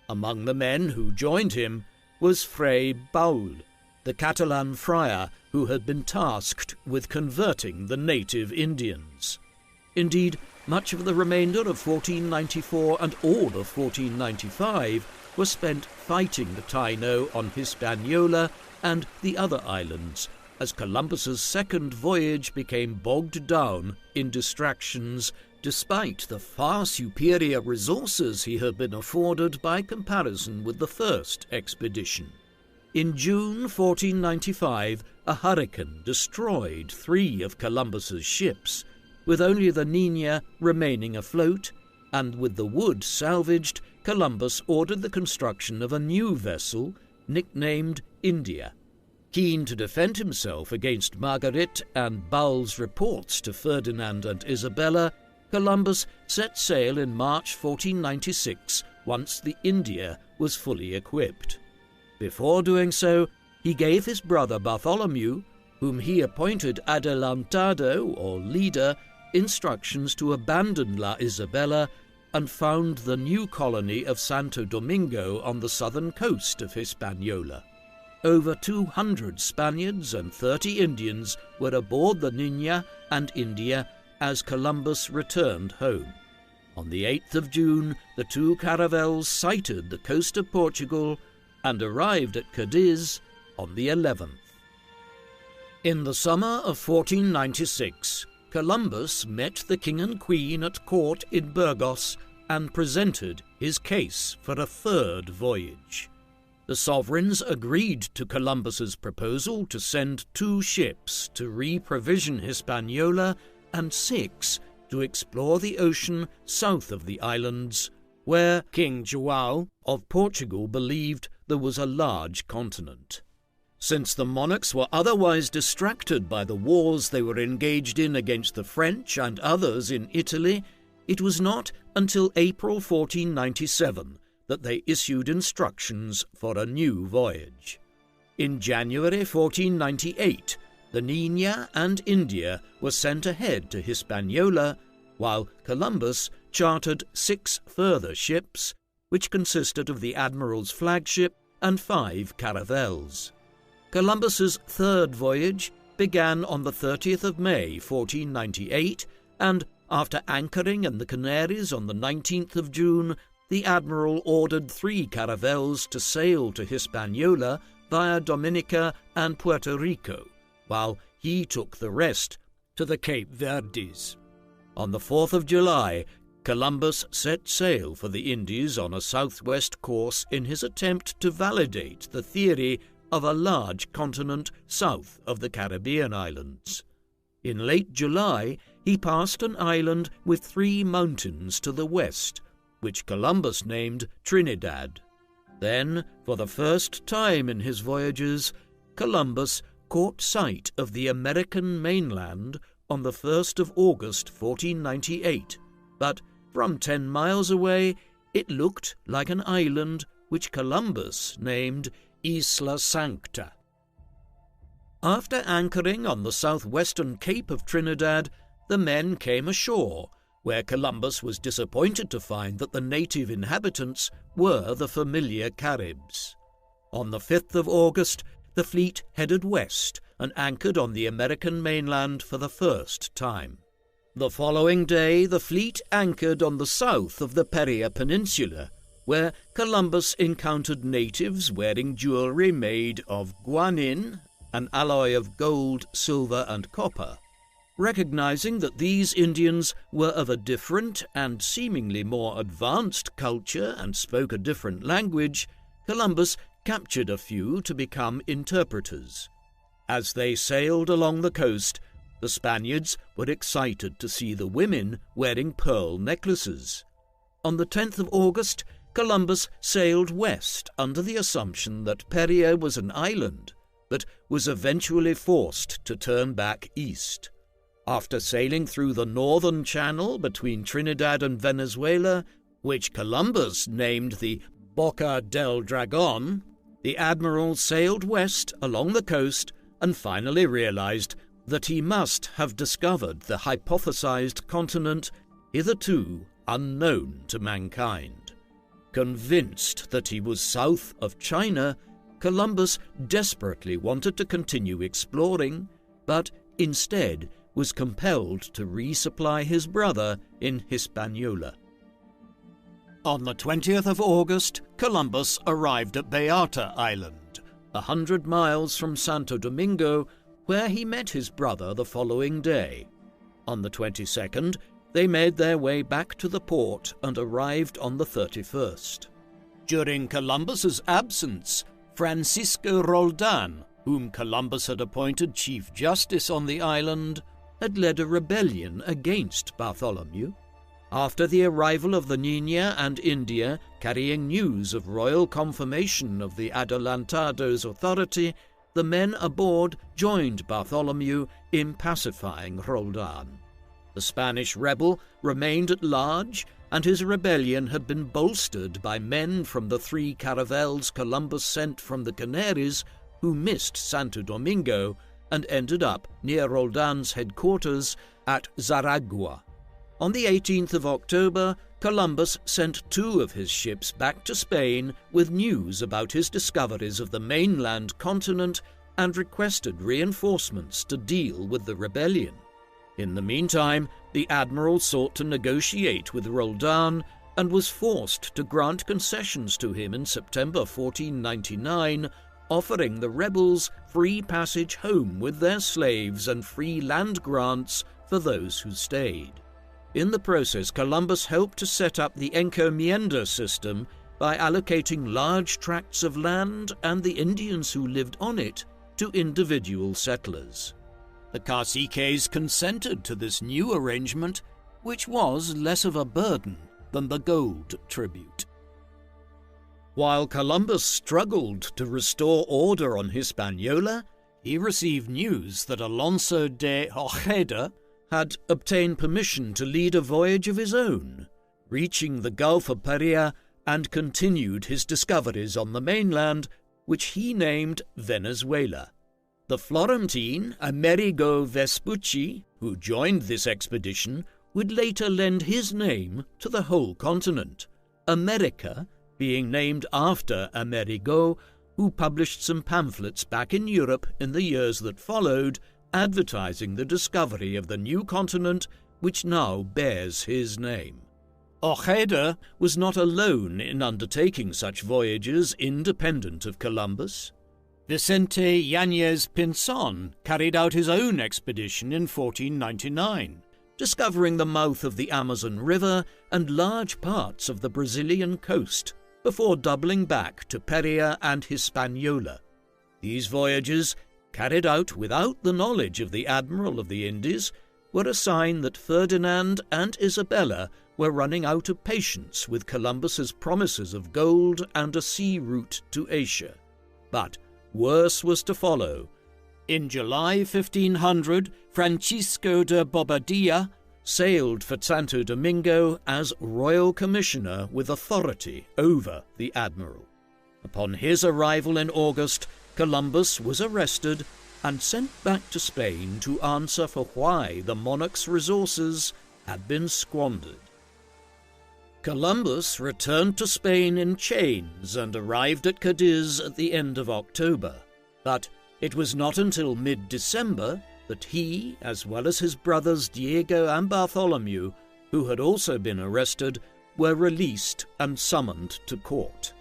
S1: Among the men who joined him was Fray Baul, the Catalan friar who had been tasked with converting the native Indians. Indeed, much of the remainder of 1494 and all of 1495 were spent fighting the Taino on Hispaniola and the other islands, as Columbus's second voyage became bogged down in distractions despite the far superior resources he had been afforded by comparison with the first expedition. In June 1495, a hurricane destroyed 3 of Columbus's ships, with only the Niña remaining afloat, and with the wood salvaged, Columbus ordered the construction of a new vessel, nicknamed India. Keen to defend himself against Margaret and Baul's reports to Ferdinand and Isabella, Columbus set sail in March 1496 once the India was fully equipped. Before doing so, he gave his brother Bartholomew, whom he appointed adelantado or leader, instructions to abandon La Isabela and found the new colony of Santo Domingo on the southern coast of Hispaniola. Over 200 Spaniards and 30 Indians were aboard the Niña and India as Columbus returned home. On the 8th of June, the 2 caravels sighted the coast of Portugal and arrived at Cadiz on the 11th. In the summer of 1496, Columbus met the king and queen at court in Burgos and presented his case for a third voyage. The sovereigns agreed to Columbus's proposal to send 2 ships to re-provision Hispaniola and 6 to explore the ocean south of the islands, where King João of Portugal believed there was a large continent. Since the monarchs were otherwise distracted by the wars they were engaged in against the French and others in Italy, it was not until April 1497 that they issued instructions for a new voyage. In January 1498, the Niña and India were sent ahead to Hispaniola, while Columbus chartered 6 further ships, which consisted of the admiral's flagship and 5 caravels. Columbus's third voyage began on the 30th of May 1498, and after anchoring in the Canaries on the 19th of June, the admiral ordered 3 caravels to sail to Hispaniola via Dominica and Puerto Rico, while he took the rest to the Cape Verdes. On the 4th of July, Columbus set sail for the Indies on a southwest course in his attempt to validate the theory of a large continent south of the Caribbean islands. In late July, he passed an island with 3 mountains to the west, which Columbus named Trinidad. Then, for the first time in his voyages, Columbus caught sight of the American mainland on the 1st of August 1498, but from 10 miles away it looked like an island which Columbus named Isla Sancta. After anchoring on the southwestern cape of Trinidad, the men came ashore, where Columbus was disappointed to find that the native inhabitants were the familiar Caribs. On the 5th of August, the fleet headed west and anchored on the American mainland for the first time. The following day, the fleet anchored on the south of the Paria Peninsula, where Columbus encountered natives wearing jewelry made of guanin, an alloy of gold, silver, and copper. Recognizing that these Indians were of a different and seemingly more advanced culture and spoke a different language, Columbus captured a few to become interpreters. As they sailed along the coast, the Spaniards were excited to see the women wearing pearl necklaces. On the 10th of August, Columbus sailed west under the assumption that Paria was an island, but was eventually forced to turn back east. After sailing through the northern channel between Trinidad and Venezuela, which Columbus named the Boca del Dragon, the admiral sailed west along the coast and finally realized that he must have discovered the hypothesized continent hitherto unknown to mankind. Convinced that he was south of China, Columbus desperately wanted to continue exploring, but instead was compelled to resupply his brother in Hispaniola. On the 20th of August, Columbus arrived at Beata Island, 100 miles from Santo Domingo, where he met his brother the following day. On the 22nd, they made their way back to the port and arrived on the 31st. During Columbus's absence, Francisco Roldan, whom Columbus had appointed Chief Justice on the island, had led a rebellion against Bartholomew. After the arrival of the Niña and India, carrying news of royal confirmation of the Adelantado's authority, the men aboard joined Bartholomew in pacifying Roldan. The Spanish rebel remained at large, and his rebellion had been bolstered by men from the 3 caravels Columbus sent from the Canaries, who missed Santo Domingo and ended up near Roldan's headquarters at Zaragua. On the 18th of October, Columbus sent 2 of his ships back to Spain with news about his discoveries of the mainland continent and requested reinforcements to deal with the rebellion. In the meantime, the admiral sought to negotiate with Roldan and was forced to grant concessions to him in September 1499, offering the rebels free passage home with their slaves and free land grants for those who stayed. In the process, Columbus helped to set up the encomienda system by allocating large tracts of land and the Indians who lived on it to individual settlers. The caciques consented to this new arrangement, which was less of a burden than the gold tribute. While Columbus struggled to restore order on Hispaniola, he received news that Alonso de Ojeda had obtained permission to lead a voyage of his own, reaching the Gulf of Paria, and continued his discoveries on the mainland, which he named Venezuela. The Florentine Amerigo Vespucci, who joined this expedition, would later lend his name to the whole continent, America being named after Amerigo, who published some pamphlets back in Europe in the years that followed, advertising the discovery of the new continent which now bears his name. Ojeda was not alone in undertaking such voyages independent of Columbus. Vicente Yanez Pinzon carried out his own expedition in 1499, discovering the mouth of the Amazon River and large parts of the Brazilian coast, before doubling back to Paria and Hispaniola. These voyages, carried out without the knowledge of the Admiral of the Indies, were a sign that Ferdinand and Isabella were running out of patience with Columbus's promises of gold and a sea route to Asia. But worse was to follow. In July 1500, Francisco de Bobadilla sailed for Santo Domingo as royal commissioner with authority over the admiral. Upon his arrival in August, Columbus was arrested and sent back to Spain to answer for why the monarch's resources had been squandered. Columbus returned to Spain in chains and arrived at Cadiz at the end of October, but it was not until mid-December that he, as well as his brothers Diego and Bartholomew, who had also been arrested, were released and summoned to court.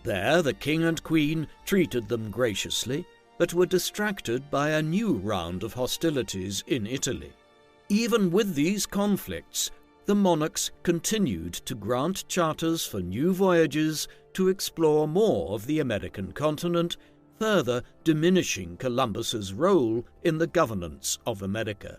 S1: There the king and queen treated them graciously, but were distracted by a new round of hostilities in Italy. Even with these conflicts, the monarchs continued to grant charters for new voyages to explore more of the American continent, further diminishing Columbus's role in the governance of America.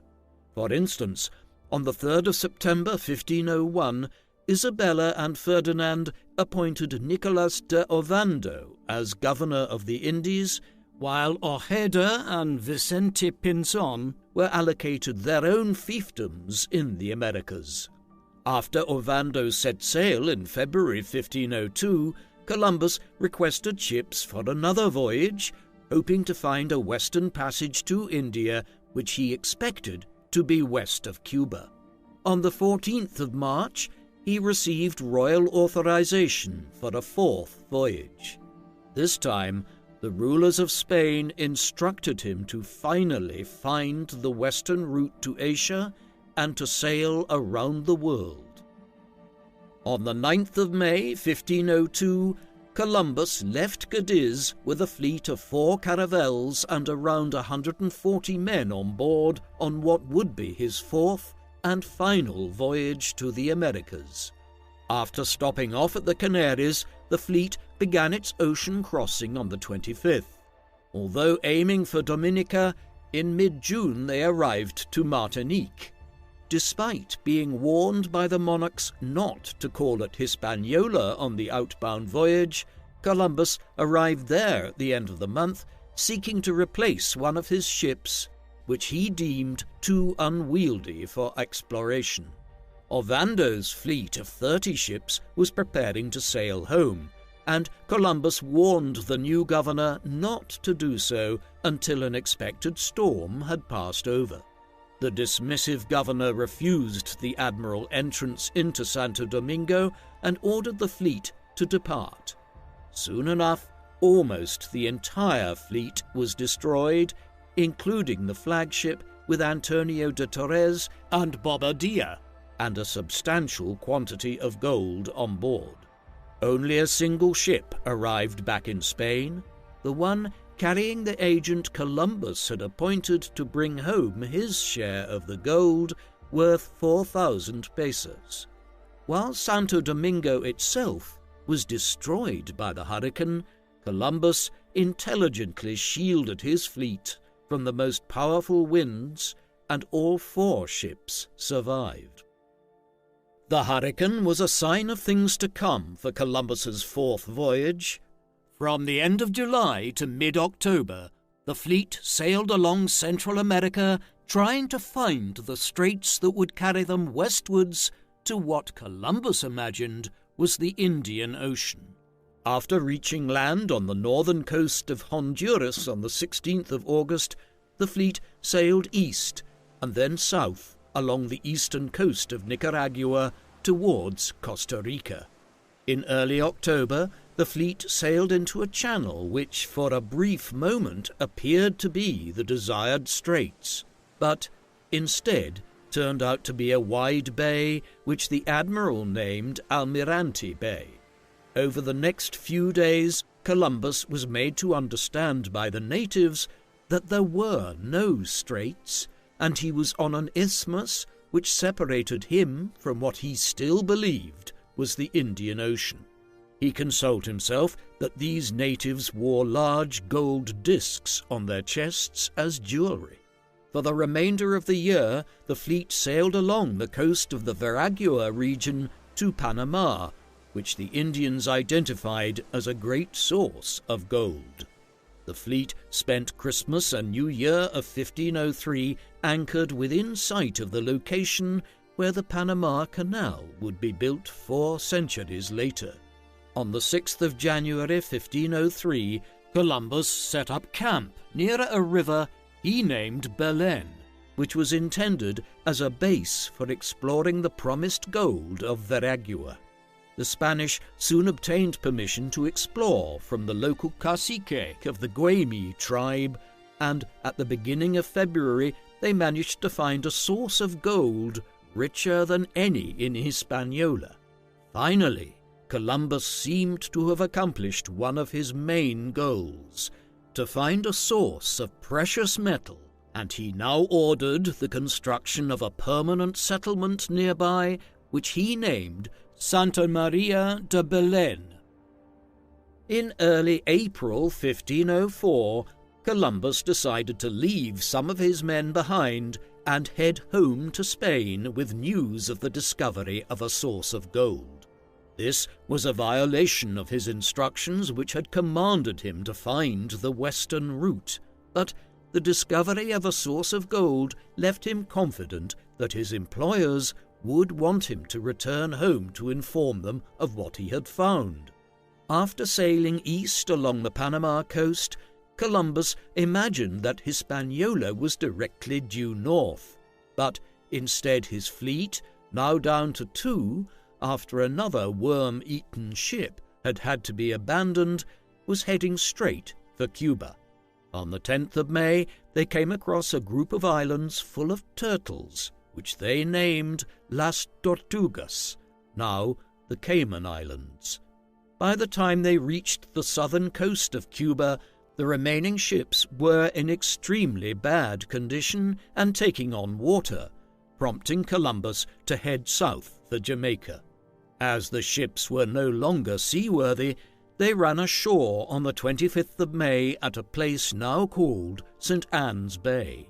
S1: For instance, on the 3rd of September 1501, Isabella and Ferdinand appointed Nicolas de Ovando as governor of the Indies, while Ojeda and Vicente Pinzon were allocated their own fiefdoms in the Americas. After Ovando set sail in February 1502, Columbus requested ships for another voyage, hoping to find a western passage to India, which he expected to be west of Cuba. On the 14th of March, he received royal authorization for a fourth voyage. This time, the rulers of Spain instructed him to finally find the western route to Asia and to sail around the world. On the 9th of May, 1502, Columbus left Cadiz with a fleet of 4 caravels and around 140 men on board on what would be his fourth and final voyage to the Americas. After stopping off at the Canaries, the fleet began its ocean crossing on the 25th. Although aiming for Dominica, in mid-June they arrived to Martinique. Despite being warned by the monarchs not to call at Hispaniola on the outbound voyage, Columbus arrived there at the end of the month, seeking to replace one of his ships, which he deemed too unwieldy for exploration. Ovando's fleet of 30 ships was preparing to sail home, and Columbus warned the new governor not to do so until an expected storm had passed over. The dismissive governor refused the admiral entrance into Santo Domingo and ordered the fleet to depart. Soon enough, almost the entire fleet was destroyed, including the flagship with Antonio de Torres and Bobadilla, and a substantial quantity of gold on board. Only a single ship arrived back in Spain, the one carrying the agent Columbus had appointed to bring home his share of the gold, worth 4,000 pesos. While Santo Domingo itself was destroyed by the hurricane, Columbus intelligently shielded his fleet from the most powerful winds, and all 4 ships survived. The hurricane was a sign of things to come for Columbus's fourth voyage. From the end of July to mid-October, the fleet sailed along Central America, trying to find the straits that would carry them westwards to what Columbus imagined was the Indian Ocean. After reaching land on the northern coast of Honduras on the 16th of August, the fleet sailed east and then south along the eastern coast of Nicaragua towards Costa Rica. In early October, the fleet sailed into a channel which for a brief moment appeared to be the desired straits, but instead turned out to be a wide bay which the admiral named Almirante Bay. Over the next few days, Columbus was made to understand by the natives that there were no straits, and he was on an isthmus which separated him from what he still believed was the Indian Ocean. He consoled himself that these natives wore large gold discs on their chests as jewelry. For the remainder of the year, the fleet sailed along the coast of the Veragua region to Panama, which the Indians identified as a great source of gold. The fleet spent Christmas and New Year of 1503 anchored within sight of the location where the Panama Canal would be built 4 centuries later. On the 6th of January 1503, Columbus set up camp near a river he named Belen, which was intended as a base for exploring the promised gold of Veragua. The Spanish soon obtained permission to explore from the local cacique of the Guaymi tribe, and at the beginning of February they managed to find a source of gold richer than any in Hispaniola. Finally, Columbus seemed to have accomplished one of his main goals, to find a source of precious metal, and he now ordered the construction of a permanent settlement nearby, which he named Santa Maria de Belén. In early April 1504, Columbus decided to leave some of his men behind and head home to Spain with news of the discovery of a source of gold. This was a violation of his instructions, which had commanded him to find the western route, but the discovery of a source of gold left him confident that his employers would want him to return home to inform them of what he had found. After sailing east along the Panama coast, Columbus imagined that Hispaniola was directly due north, but instead his fleet, now down to 2, after another worm-eaten ship had to be abandoned, was heading straight for Cuba. On the 10th of May, they came across a group of islands full of turtles, which they named Las Tortugas, now the Cayman Islands. By the time they reached the southern coast of Cuba, the remaining ships were in extremely bad condition and taking on water, prompting Columbus to head south for Jamaica. As the ships were no longer seaworthy, they ran ashore on the 25th of May at a place now called St. Anne's Bay.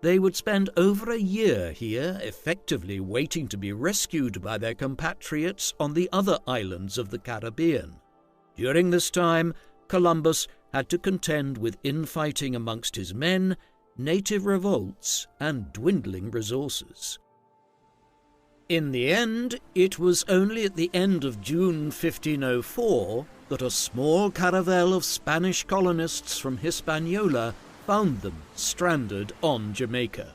S1: They would spend over a year here, effectively waiting to be rescued by their compatriots on the other islands of the Caribbean. During this time, Columbus had to contend with infighting amongst his men, native revolts, and dwindling resources. In the end, it was only at the end of June 1504 that a small caravel of Spanish colonists from Hispaniola found them stranded on Jamaica.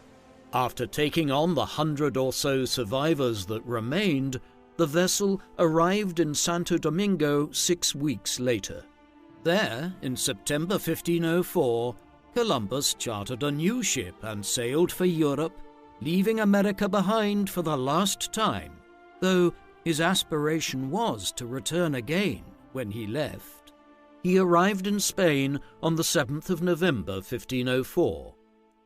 S1: After taking on the 100 or so survivors that remained, the vessel arrived in Santo Domingo 6 weeks later. There, in September 1504, Columbus chartered a new ship and sailed for Europe, leaving America behind for the last time, though his aspiration was to return again when he left. He arrived in Spain on the 7th of November 1504.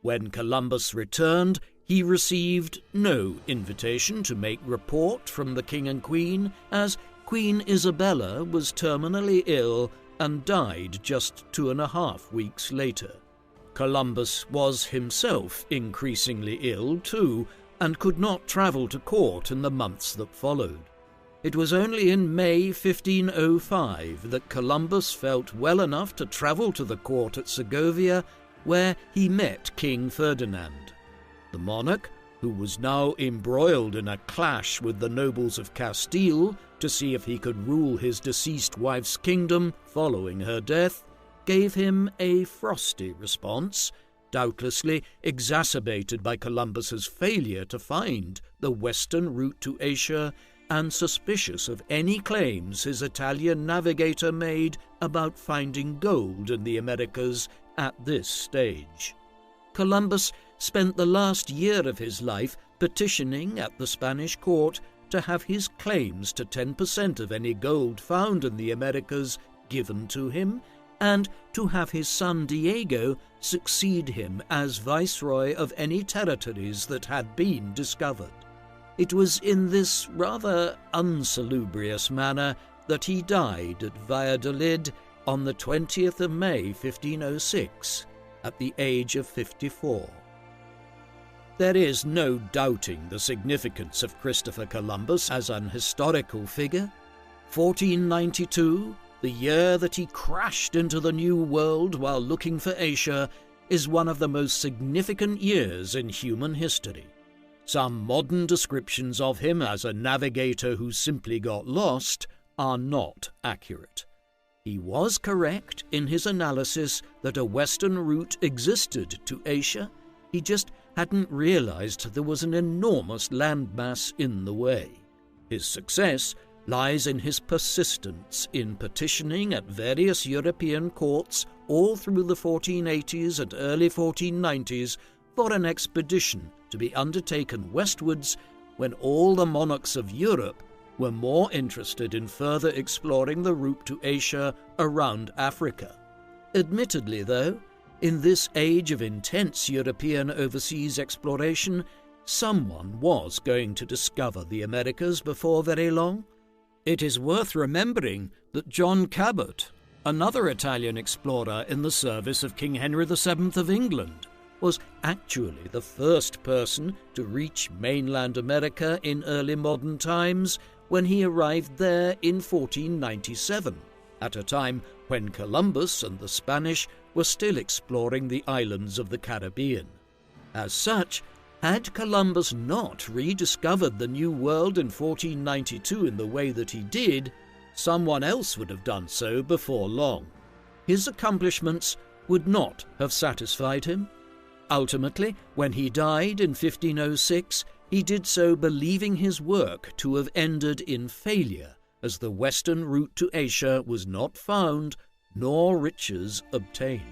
S1: When Columbus returned, he received no invitation to make report from the King and Queen, as Queen Isabella was terminally ill and died just 2.5 weeks later. Columbus was himself increasingly ill too, and could not travel to court in the months that followed. It was only in May 1505 that Columbus felt well enough to travel to the court at Segovia, where he met King Ferdinand. The monarch, who was now embroiled in a clash with the nobles of Castile to see if he could rule his deceased wife's kingdom following her death, gave him a frosty response, doubtlessly exacerbated by Columbus's failure to find the western route to Asia and suspicious of any claims his Italian navigator made about finding gold in the Americas at this stage. Columbus spent the last year of his life petitioning at the Spanish court to have his claims to 10% of any gold found in the Americas given to him, and to have his son Diego succeed him as viceroy of any territories that had been discovered. It was in this rather unsalubrious manner that he died at Valladolid on the 20th of May 1506, at the age of 54. There is no doubting the significance of Christopher Columbus as an historical figure. 1492, the year that he crashed into the New World while looking for Asia, is one of the most significant years in human history. Some modern descriptions of him as a navigator who simply got lost are not accurate. He was correct in his analysis that a western route existed to Asia. He just hadn't realized there was an enormous landmass in the way. His success lies in his persistence in petitioning at various European courts all through the 1480s and early 1490s for an expedition to be undertaken westwards when all the monarchs of Europe were more interested in further exploring the route to Asia around Africa. Admittedly, though, in this age of intense European overseas exploration, someone was going to discover the Americas before very long. It is worth remembering that John Cabot, Another Italian explorer in the service of King Henry VII of England was actually the first person to reach mainland America in early modern times when he arrived there in 1497, at a time when Columbus and the Spanish were still exploring the islands of the Caribbean. As such, had Columbus not rediscovered the New World in 1492 in the way that he did, someone else would have done so before long. His accomplishments would not have satisfied him. Ultimately, when he died in 1506, he did so believing his work to have ended in failure, as the western route to Asia was not found, nor riches obtained.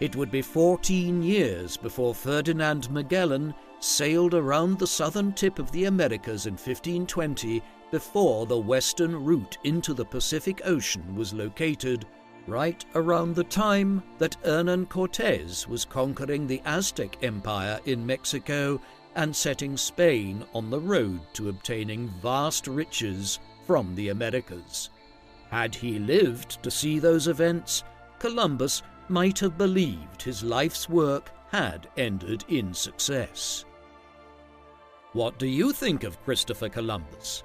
S1: It would be 14 years before Ferdinand Magellan sailed around the southern tip of the Americas in 1520 before the western route into the Pacific Ocean was located, right around the time that Hernán Cortés was conquering the Aztec Empire in Mexico and setting Spain on the road to obtaining vast riches from the Americas. Had he lived to see those events, Columbus might have believed his life's work had ended in success. What do you think of Christopher Columbus?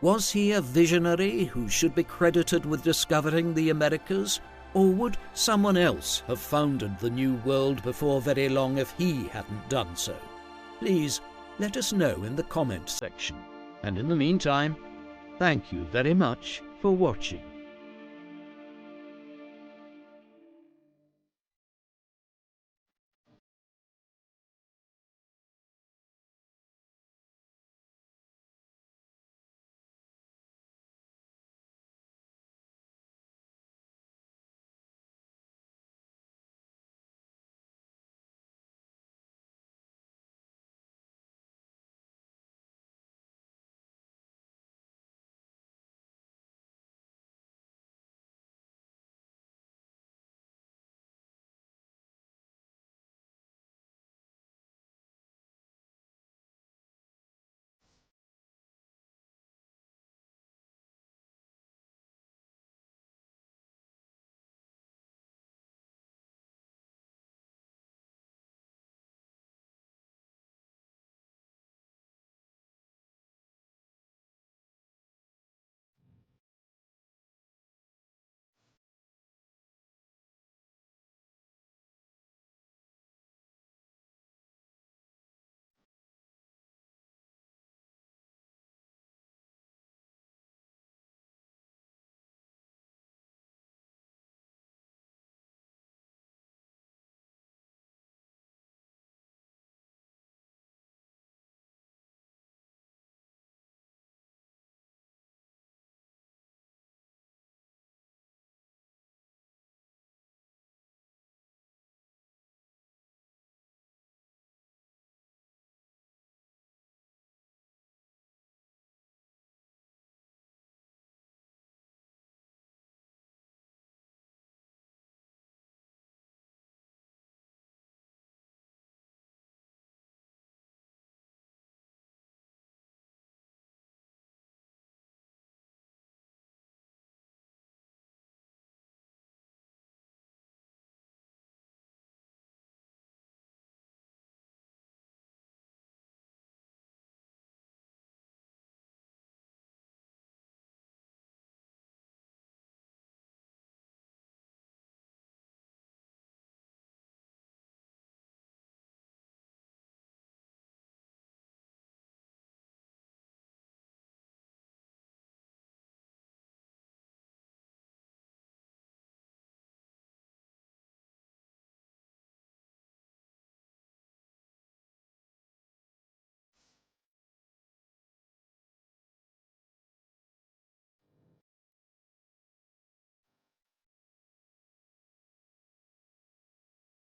S1: Was he a visionary who should be credited with discovering the Americas, or would someone else have founded the New World before very long if he hadn't done so? Please let us know in the comment section. And in the meantime, thank you very much for watching.